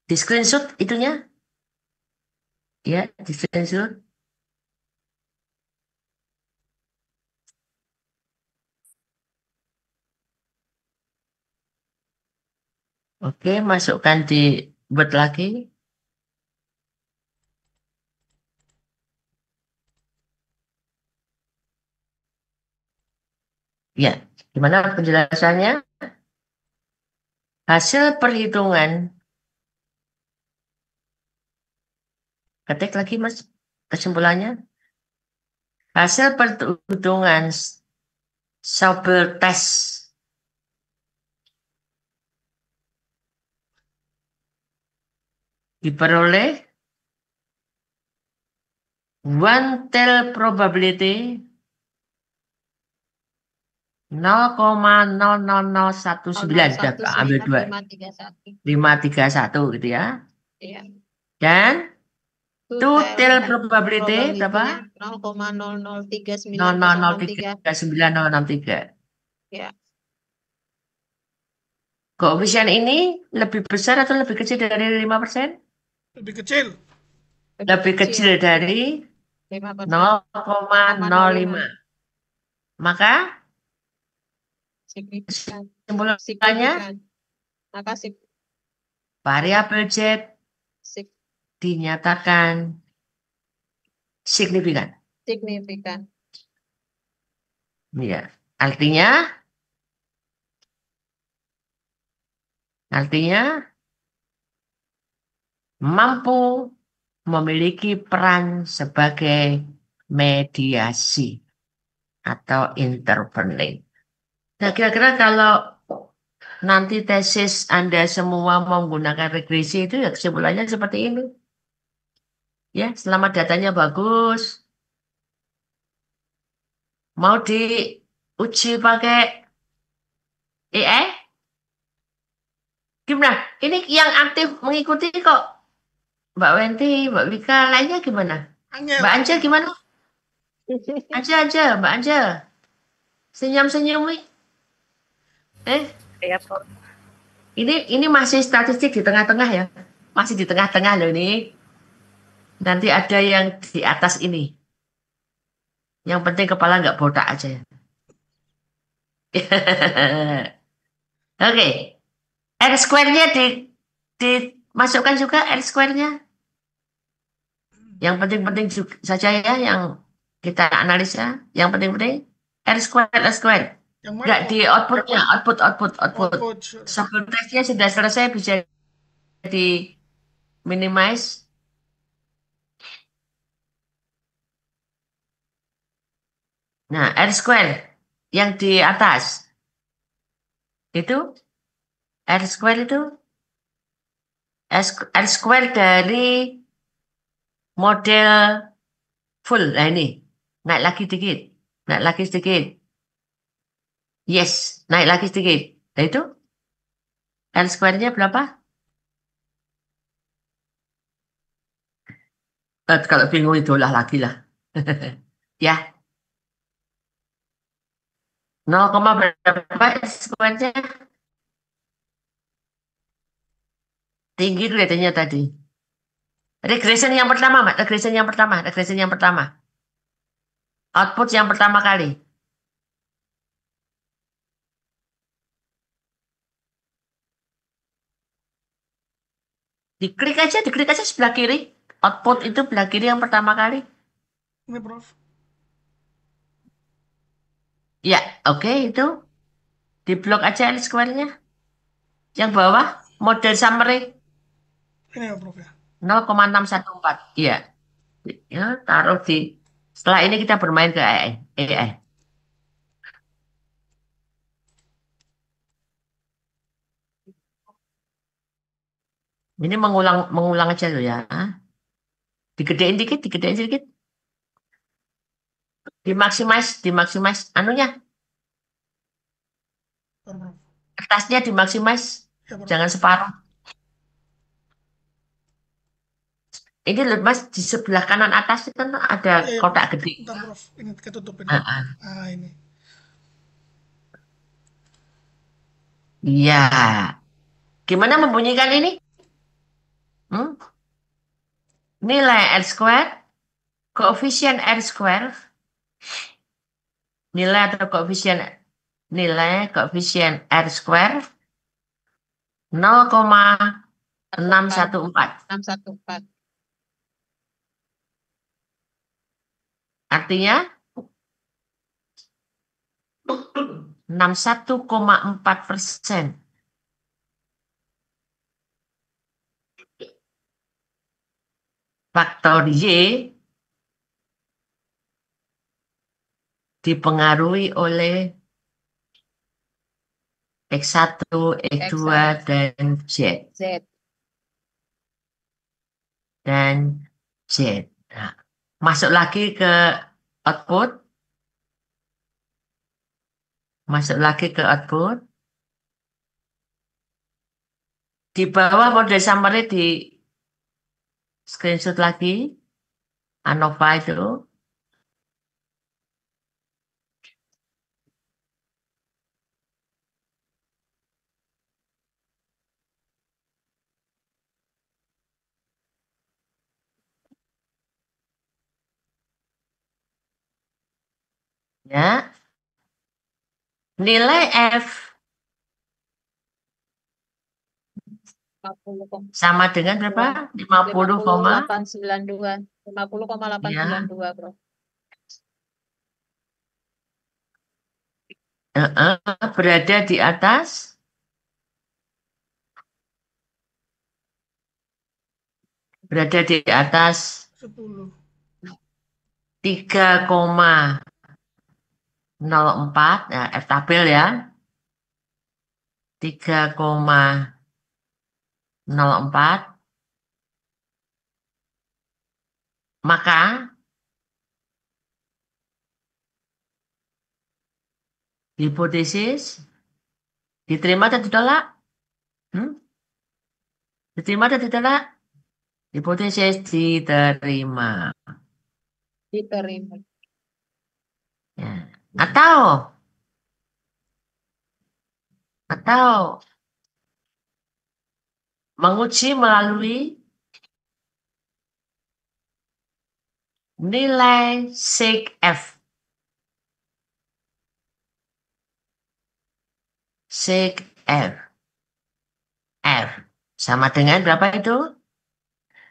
Di screenshot itunya. Ya, di screenshot. Oke, masukkan di buat lagi. Ya, gimana penjelasannya? Hasil perhitungan, ketik lagi Mas kesimpulannya. Hasil perhitungan sampel tes diperoleh one tail probability 0,00019. Ambil 2. 531 gitu ya. Iya. Dan Two two tail tail probability berapa? probability-nya 0,03963. Ya. Koefisien ini lebih besar atau lebih kecil dari 5%? Lebih kecil. Lebih kecil dari 5%. 0,05. Maka Signifikan. kesimpulannya Maka variabel Z dinyatakan signifikan. signifikan. Ya, artinya mampu memiliki peran sebagai mediasi atau intervening. Nah, kira-kira kalau nanti tesis Anda semua menggunakan regresi itu ya kesimpulannya seperti ini. Ya, selama datanya bagus. Mau diuji pakai AI? Gimana? Ini yang aktif mengikuti kok. Mbak Wenti, Mbak Wika, lainnya gimana? Mbak Anja gimana? Anja, Mbak Anja. Senyum-senyum nih. Ya, Prof. Ini masih statistik di tengah-tengah ya. Masih di tengah-tengah loh ini. Nanti ada yang di atas ini. Yang penting kepala nggak botak aja. Oke. R square-nya dimasukkan juga R square-nya. Yang penting-penting saja ya yang kita analisa. Yang penting-penting R square. Yang mana? Nggak di outputnya, output. Sure. Sampel tesnya sudah selesai bisa di minimize. Nah, R square yang di atas itu R square itu R square dari model full. Nah ini naik lagi sedikit. Yes, naik lagi sedikit. Nah itu R square-nya berapa? Kalau bingung itulah lagi lah. Ya. 0, berapa R square-nya? Tinggi kelihatannya tadi. Regression yang pertama, Mbak. Regression yang pertama. Output yang pertama kali. Diklik aja sebelah kiri. Output itu sebelah kiri yang pertama kali. Ini, Prof. Ya, oke itu. Di blok aja L square-nya. Yang bawah, model summary. Ini ya, Prof ya. 0,614. Iya. Ya, taruh di. Setelah ini kita bermain ke AI. Ini mengulang aja loh ya. Digedein dikit. Dimaksimize anunya. Prof. Kertasnya dimaksimize. Ya, Prof. Jangan separuh. Ini loh Mas, di sebelah kanan atas itu kan ada Iya, kotak gede. bentar Prof. Ini ketutup ini. Ah, ah. Ah, ini. Iya. Gimana membunyikan ini? Hmm? Nilai R square, koefisien R square, nilai koefisien R square 0,614. 614. Artinya 61,4%. Faktor Y dipengaruhi oleh X1, X2, dan Z. Z. Dan Z. Nah, masuk lagi ke output. Masuk lagi ke output. Di bawah model summary di screenshot lagi. ANOVA itu. Ya. Nilai F 50, sama dengan berapa? 50, 50,892. 50,892, Bro. berada di atas 10. 3,04 ya, F tabel ya. 3,04. Maka hipotesis diterima atau ditolak? Diterima atau ditolak? Hipotesis diterima. Diterima. Ya. Atau menguji melalui nilai sig F. Sig F. F sama dengan berapa itu?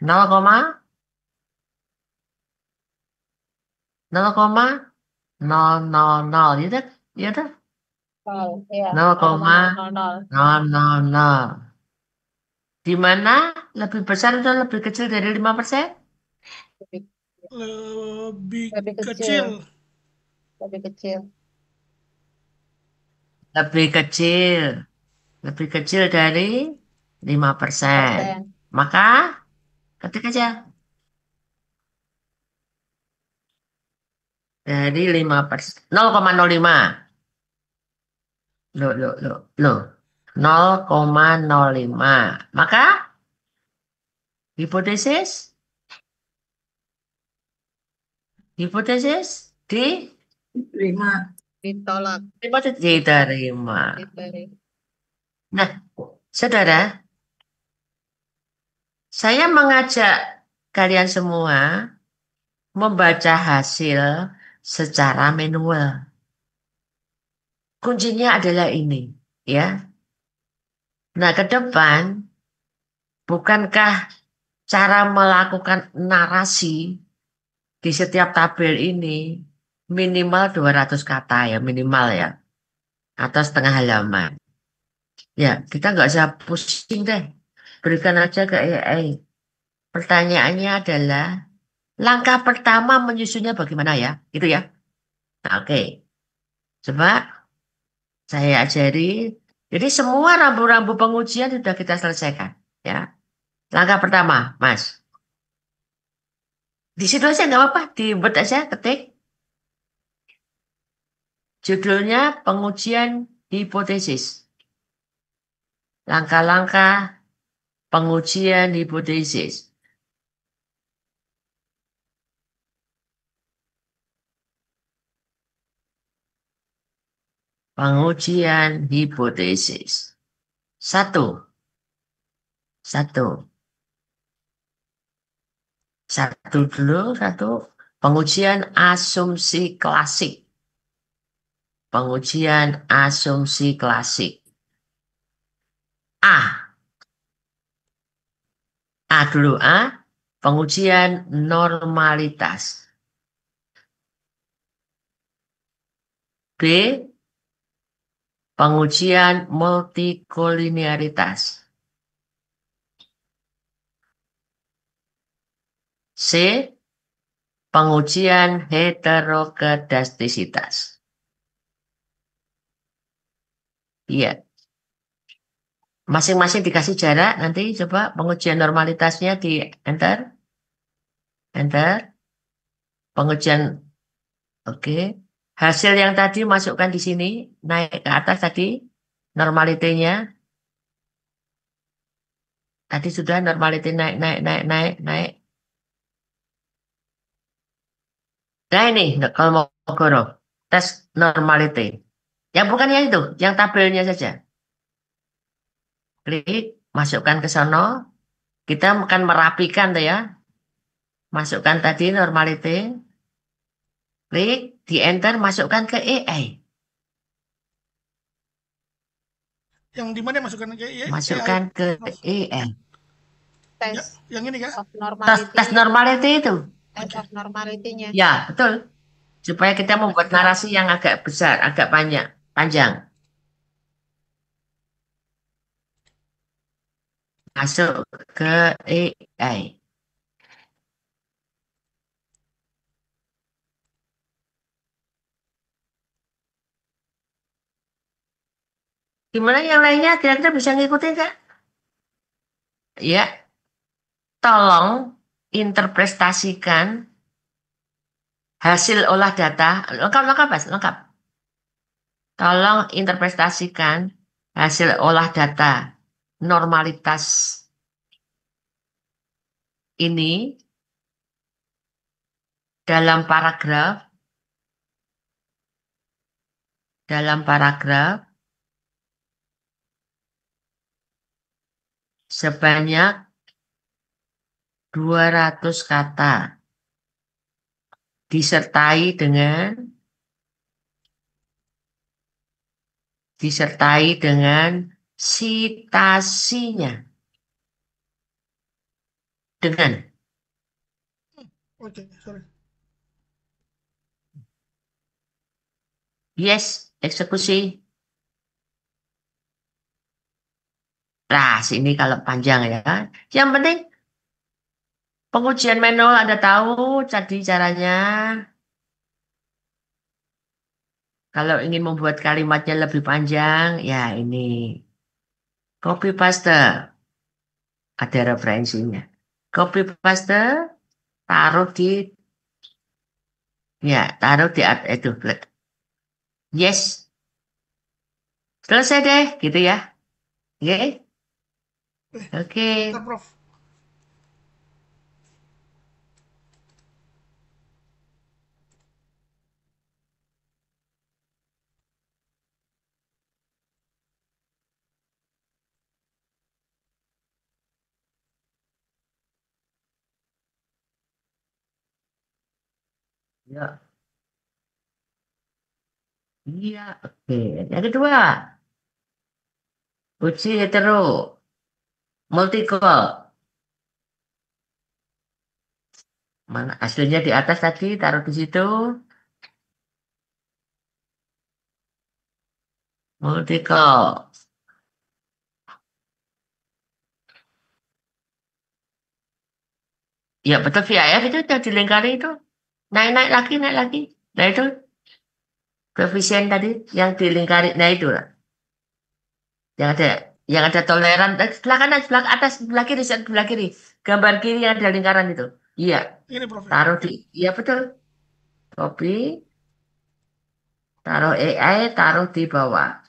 0,000, gitu, gitu. Iya. 0,000. Di mana lebih besar atau lebih kecil dari 5%? Lebih Lebih kecil. kecil. Lebih kecil. Lebih kecil. Lebih kecil dari 5%. Maka ketik aja. Dari 5%. 0,05. Loh. 0,05. Maka hipotesis Terima. Ditolak. diterima. Diterima. Nah, saudara, saya mengajak kalian semua membaca hasil secara manual. Kuncinya adalah ini, ya. Nah, ke depan, bukankah cara melakukan narasi di setiap tabel ini minimal 200 kata ya, minimal ya, atau setengah halaman. Ya, kita nggak usah pusing deh. Berikan aja ke AI. Pertanyaannya adalah, langkah pertama menyusunnya bagaimana ya? Gitu ya. Nah, oke. Coba saya ajari. Jadi semua rambu-rambu pengujian sudah kita selesaikan. Ya. Langkah pertama, Mas. Di situ aja nggak apa-apa. Di Word aja ketik. Judulnya pengujian hipotesis. Langkah-langkah pengujian hipotesis. Pengujian hipotesis. Satu. Satu dulu, satu. Pengujian asumsi klasik. Pengujian asumsi klasik. A. A dulu, A. Pengujian normalitas. B. Pengujian multikolinearitas. C. Pengujian heterokedastisitas. Iya. Masing-masing dikasih jarak. Nanti coba pengujian normalitasnya di enter. Enter. Pengujian. Oke. Hasil yang tadi masukkan di sini. Naik ke atas tadi. Normalitenya. Tadi sudah normality naik. Nah ini kalau mau Goro. Tes normality. Yang bukan yang itu. Yang tabelnya saja. Klik. Masukkan ke sono. Kita akan merapikan tuh ya. Masukkan tadi normality. Klik. Di enter. Masukkan ke AI. Yang di mana masukkan ke AI? Masukkan ke Prof. AI. Tes Ya, yang ini kah? of Tes normality. normality itu. Tes Oke. of normality-nya. Ya, betul. Supaya kita membuat narasi yang agak besar, agak panjang. Masuk ke AI. Gimana yang lainnya? Kira-kira bisa ngikutin nggak? Ya, tolong interpretasikan hasil olah data. Lengkap, Mas, lengkap. Tolong interpretasikan hasil olah data normalitas ini dalam paragraf sebanyak 200 kata disertai dengan sitasinya. Dengan Oke, sorry. yes, eksekusi. Nah, sini kalau panjang ya. Yang penting pengujian manual Anda tahu tadi caranya. Kalau ingin membuat kalimatnya lebih panjang, ya ini. Copy paste. Ada referensinya. Copy paste, taruh di, ya, taruh di itu. Yes, selesai deh, gitu ya. Oke, oke. Bentar, Prof. Ya, iya, oke. Yang kedua, uji hetero, multiple. Mana hasilnya di atas tadi, taruh di situ. Multiple. Ya betul VIF itu udah dilingkari itu. Naik naik lagi. Nah itu koefisien tadi yang dilingkari. Nah itu lah. Yang ada toleran. Sebelah kanan, sebelah atas, sebelah kiri, sebelah kiri. Gambar kiri yang ada lingkaran itu. Iya. Ini, Prof. Ya. Taruh di. Iya betul. Copy. Taruh AI, taruh di bawah.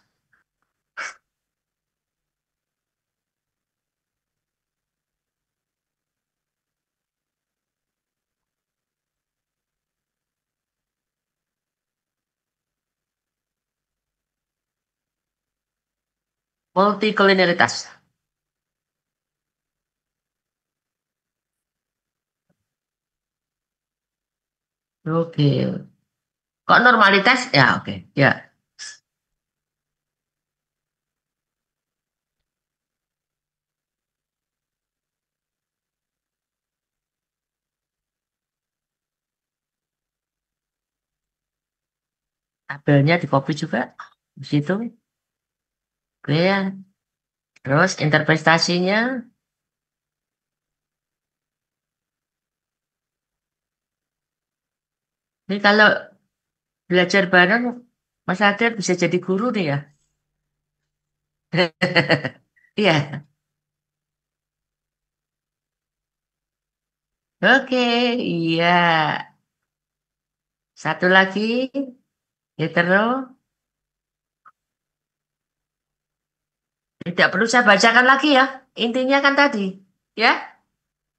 Multikulinitas. Oke. Kok normalitas? Ya, oke. Ya. Tabelnya di copy juga di situ. Oke ya. Terus interpretasinya. Ini kalau belajar bareng, Mas Adel bisa jadi guru nih ya. Iya. Oke, iya. Satu lagi, hetero. Tidak perlu saya bacakan lagi ya. Intinya kan tadi, ya.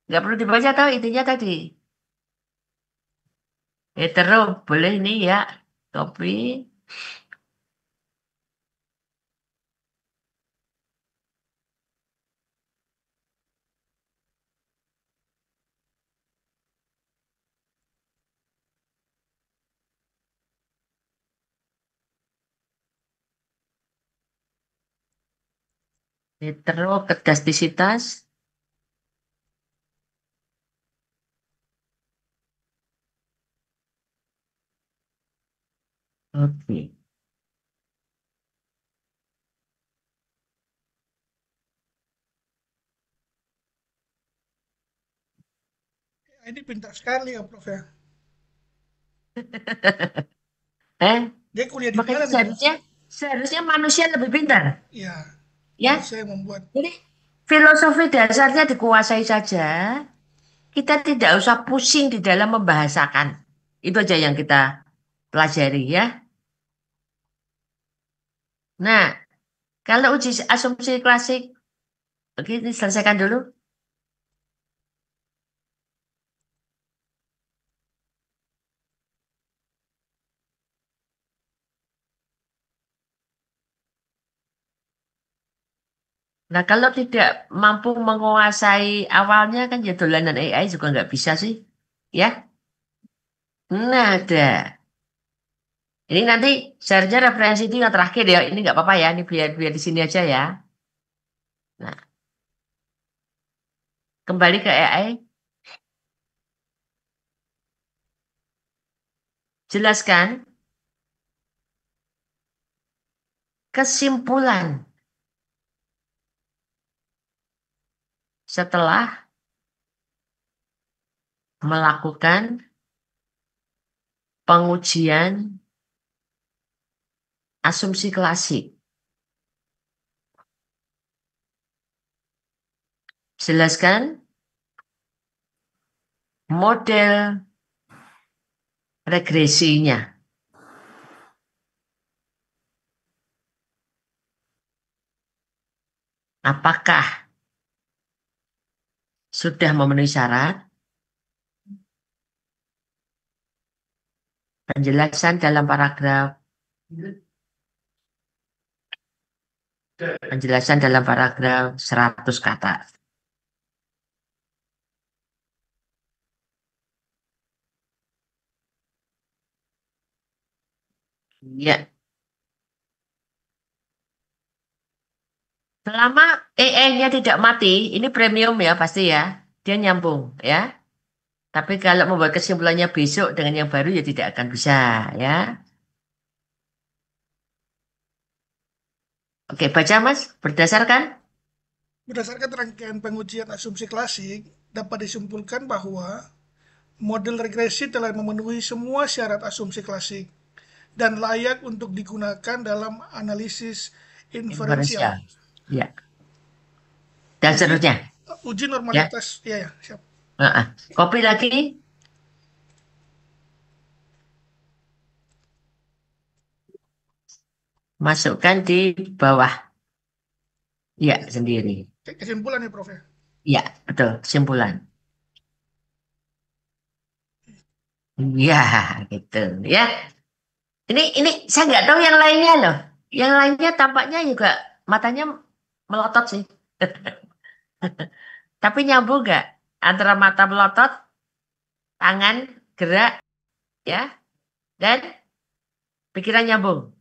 Nggak perlu dibaca tahu intinya tadi. Hetero boleh ini ya. Copy. Hetero kedastisitas. Oke. Ini pintar sekali ya, Prof ya. Eh, Dia kuliah di makanya mana nih, Prof? seharusnya manusia lebih pintar, Ya, ya. saya membuat. Jadi filosofi dasarnya dikuasai saja. Kita tidak usah pusing di dalam membahasakan. Itu aja yang kita pelajari ya. Nah, kalau uji asumsi klasik, oke, ini selesaikan dulu. Nah, kalau tidak mampu menguasai awalnya kan ya dolanan AI juga nggak bisa sih. Ya, nah ada. Ini nanti share-nya referensi itu yang terakhir ya. Ini nggak apa-apa ya. Ini biar biar di sini aja ya. Nah, kembali ke AI. Jelaskan kesimpulan setelah melakukan pengujian asumsi klasik. Jelaskan model regresinya. Apakah sudah memenuhi syarat? Penjelasan dalam paragraf 100 kata. Ya, selama AI-nya tidak mati, ini premium ya pasti ya, dia nyambung ya. Tapi kalau membuat kesimpulannya besok dengan yang baru ya tidak akan bisa ya. Oke, baca Mas, berdasarkan. Berdasarkan rangkaian pengujian asumsi klasik, dapat disimpulkan bahwa model regresi telah memenuhi semua syarat asumsi klasik dan layak untuk digunakan dalam analisis inferensial. Inferensial. Ya. Dan seterusnya. Uji Ya. normalitas, ya, siap. Copy lagi. Masukkan di bawah. Ya, sendiri. Kesimpulan nih, Prof ya. Ya, betul, kesimpulan. Ya, gitu ya. Ini saya nggak tahu yang lainnya loh. Yang lainnya tampaknya juga matanya melotot sih. Tapi nyambung nggak antara mata melotot, tangan gerak, ya, dan pikiran nyambung.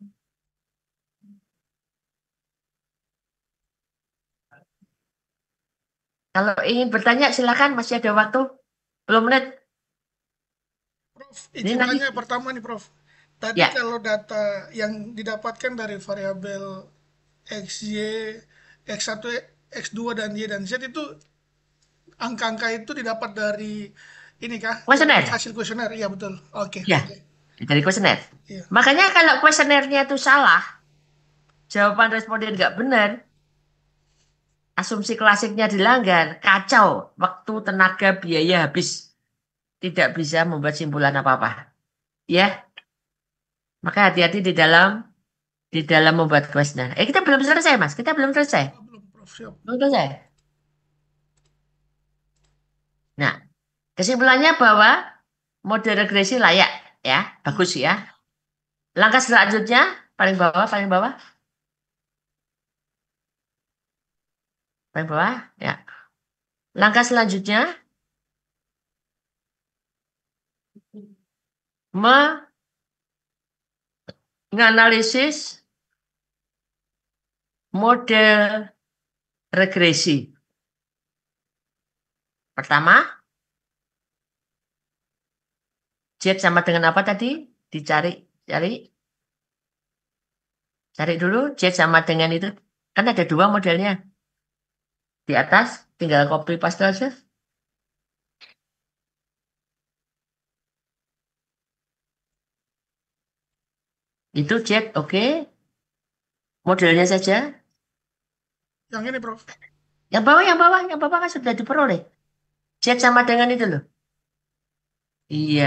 Kalau ingin bertanya silakan, masih ada waktu 10 menit. Prof, Ini izin nanti tanya pertama nih Prof. Tadi ya, kalau data yang didapatkan dari variabel XY, X1, X2, dan Y dan Z itu angka-angka itu didapat dari ini kah? Dari kuesioner. hasil kuesioner? Iya betul. Oke, Ya, oke. dari kuesioner. Iya. Makanya kalau kuesionernya itu salah, jawaban responden nggak benar, asumsi klasiknya dilanggar, kacau, waktu, tenaga, biaya habis, tidak bisa membuat simpulan apa-apa. Ya, maka hati-hati di dalam membuat kuesioner. Kita belum selesai, Mas. Kita belum selesai. Oh, belum Prof, siap. Belum selesai. Nah, kesimpulannya bahwa model regresi layak, ya, bagus ya. Langkah selanjutnya, paling bawah, paling bawah, paling bawah, ya. Langkah selanjutnya, menganalisis model regresi. Pertama, Z sama dengan apa tadi? Dicari, cari dulu Z sama dengan itu. Kan ada dua modelnya. Di atas, tinggal copy paste aja. Itu Z, oke. Modelnya saja. Yang ini Prof. Yang bawah kan sudah diperoleh. Z sama dengan itu loh. Iya.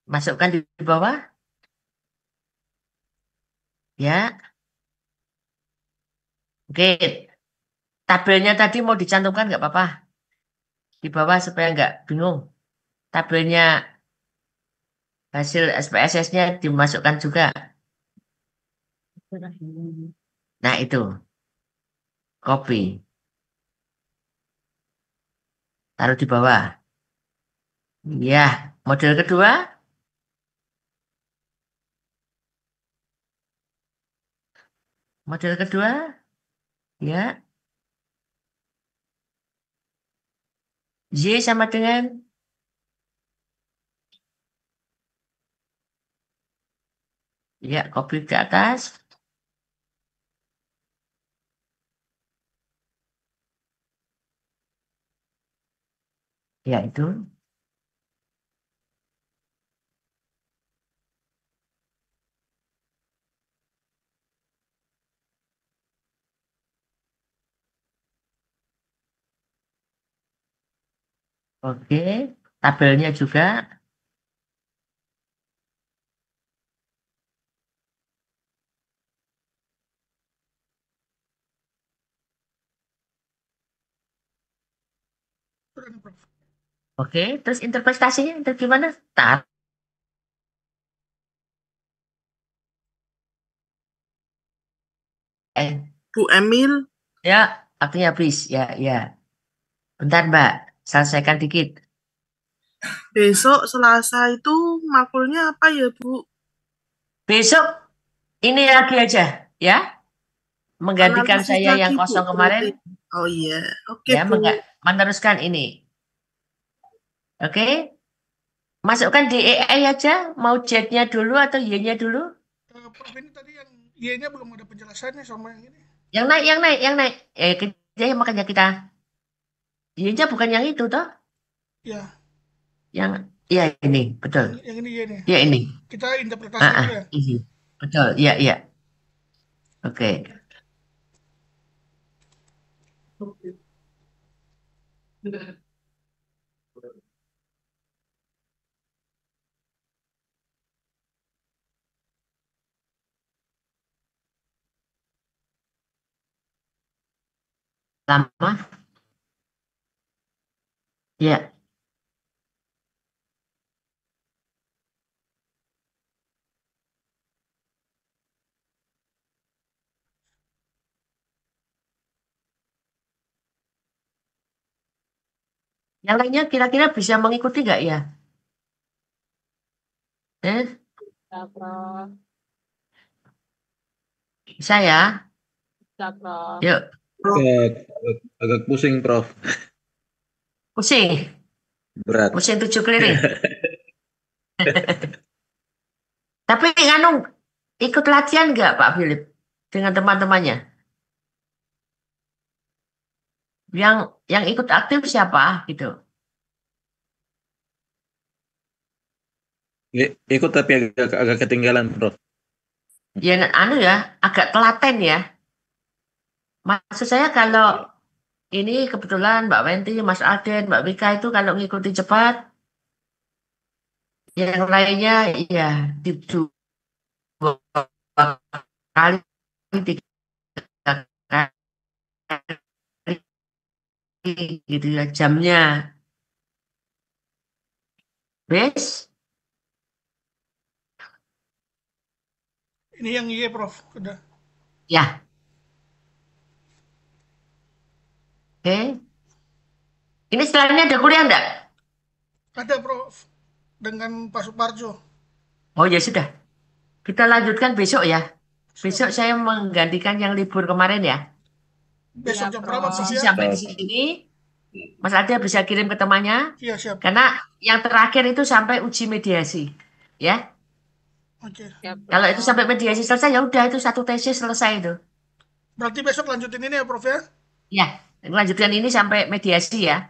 Masukkan di bawah. Ya. Oke. Tabelnya tadi mau dicantumkan nggak apa-apa. Di bawah supaya nggak bingung. Tabelnya hasil SPSS-nya dimasukkan juga. Nah itu. Copy. Taruh di bawah. Ya. Model kedua. Model kedua. Ya. Y sama dengan. Ya. Copy ke atas. Ya itu. Oke. Tabelnya juga. Sudah nih Prof. Oke. Terus interpretasinya gimana? Tar. Bu Emil, Ya. Artinya habis. Ya. Ya. Bentar Mbak. Selesaikan dikit. besok Selasa itu makulnya apa ya, Bu? Besok ini lagi aja. Ya. Menggantikan Analisis saya yang lagi, Bu, kosong kemarin. berarti. Oh iya, oke, Ya. Bu. Meneruskan ini. Oke. Masukkan di AI aja. Mau Z-nya dulu atau Y-nya dulu? Prof ini tadi yang Y-nya belum ada penjelasannya sama yang ini. Yang naik, yang naik, yang naik. Makanya kita. Y-nya bukan yang itu toh. Ya, Yang, ya ini. Betul. yang ini Y nih. Ya ini. Kita interpretasi dulu ya. Ini. Betul. Ya, ya. Oke. Lama. Ya. Yang lainnya kira-kira bisa mengikuti nggak ya? Bisa, Prof. Bisa ya? Bisa, Prof. Yuk, Agak pusing, Prof. pusing. Berat. Pusing 7 keliling. Tapi anu ikut latihan nggak Pak Philip dengan teman-temannya? Yang ikut aktif siapa gitu? Ikut tapi agak ketinggalan, Prof. Ya anu ya, agak telaten ya. Maksud saya kalau ini kebetulan Mbak Wenti, Mas Alden, Mbak Wika itu kalau ngikuti cepat, yang lainnya ya di 2 kali, 3 kali gitu ya jamnya. Bes, Ini yang iya, Prof. Udah. ya, oke. Ini setelahnya ada kuliah enggak? Ada, Prof. Dengan Pak Suparjo. Oh ya sudah, kita lanjutkan besok ya. Besok saya menggantikan yang libur kemarin ya. Besok Iya, jam berapa, Prof. Prof Sisi ya? sampai di sini, Mas Ade bisa kirim ke temannya. Iya, siap. Karena yang terakhir itu sampai uji mediasi, ya. Oke. Ya, Kalau itu Prof. sampai mediasi selesai, ya udah itu satu tesis selesai itu. Berarti besok lanjutin ini ya, Prof ya? Ya, lanjutkan ini sampai mediasi ya.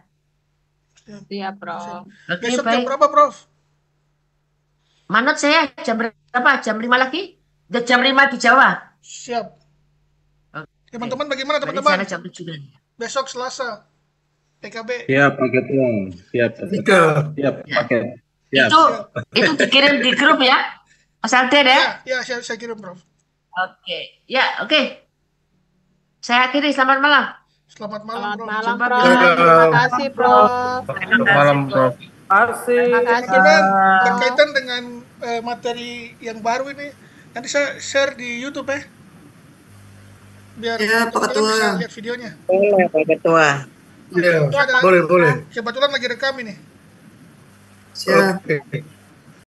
Siap. Iya, Prof. Oke, Besok jam baik. berapa, Prof? Manut saya jam berapa? Jam 5 lagi? Udah jam 5 di Jawa. Siap. Oke. Teman-teman bagaimana, Berarti teman-teman? sana jam 7 kan. Besok Selasa. PKB. Siap, paket uang. Siap, siap, Ya. paket. Siap. Itu dikirim di grup ya. Mas Alden ya. Ya, saya kirim, Prof. Oke. Ya, oke. Saya akhiri, selamat malam. Selamat malam, Selamat Prof. malam, Jumpa Prof. besok. Terima kasih, Prof. Selamat malam, Prof. Terima kasih. Teman-teman, berkaitan dengan materi yang baru ini, nanti saya share di YouTube ya. Biar Ya, Pak teman-teman Ketua. bisa lihat videonya. Boleh, Pak Ketua. Saya ada- Boleh. Kebetulan lagi rekam ini. Siap.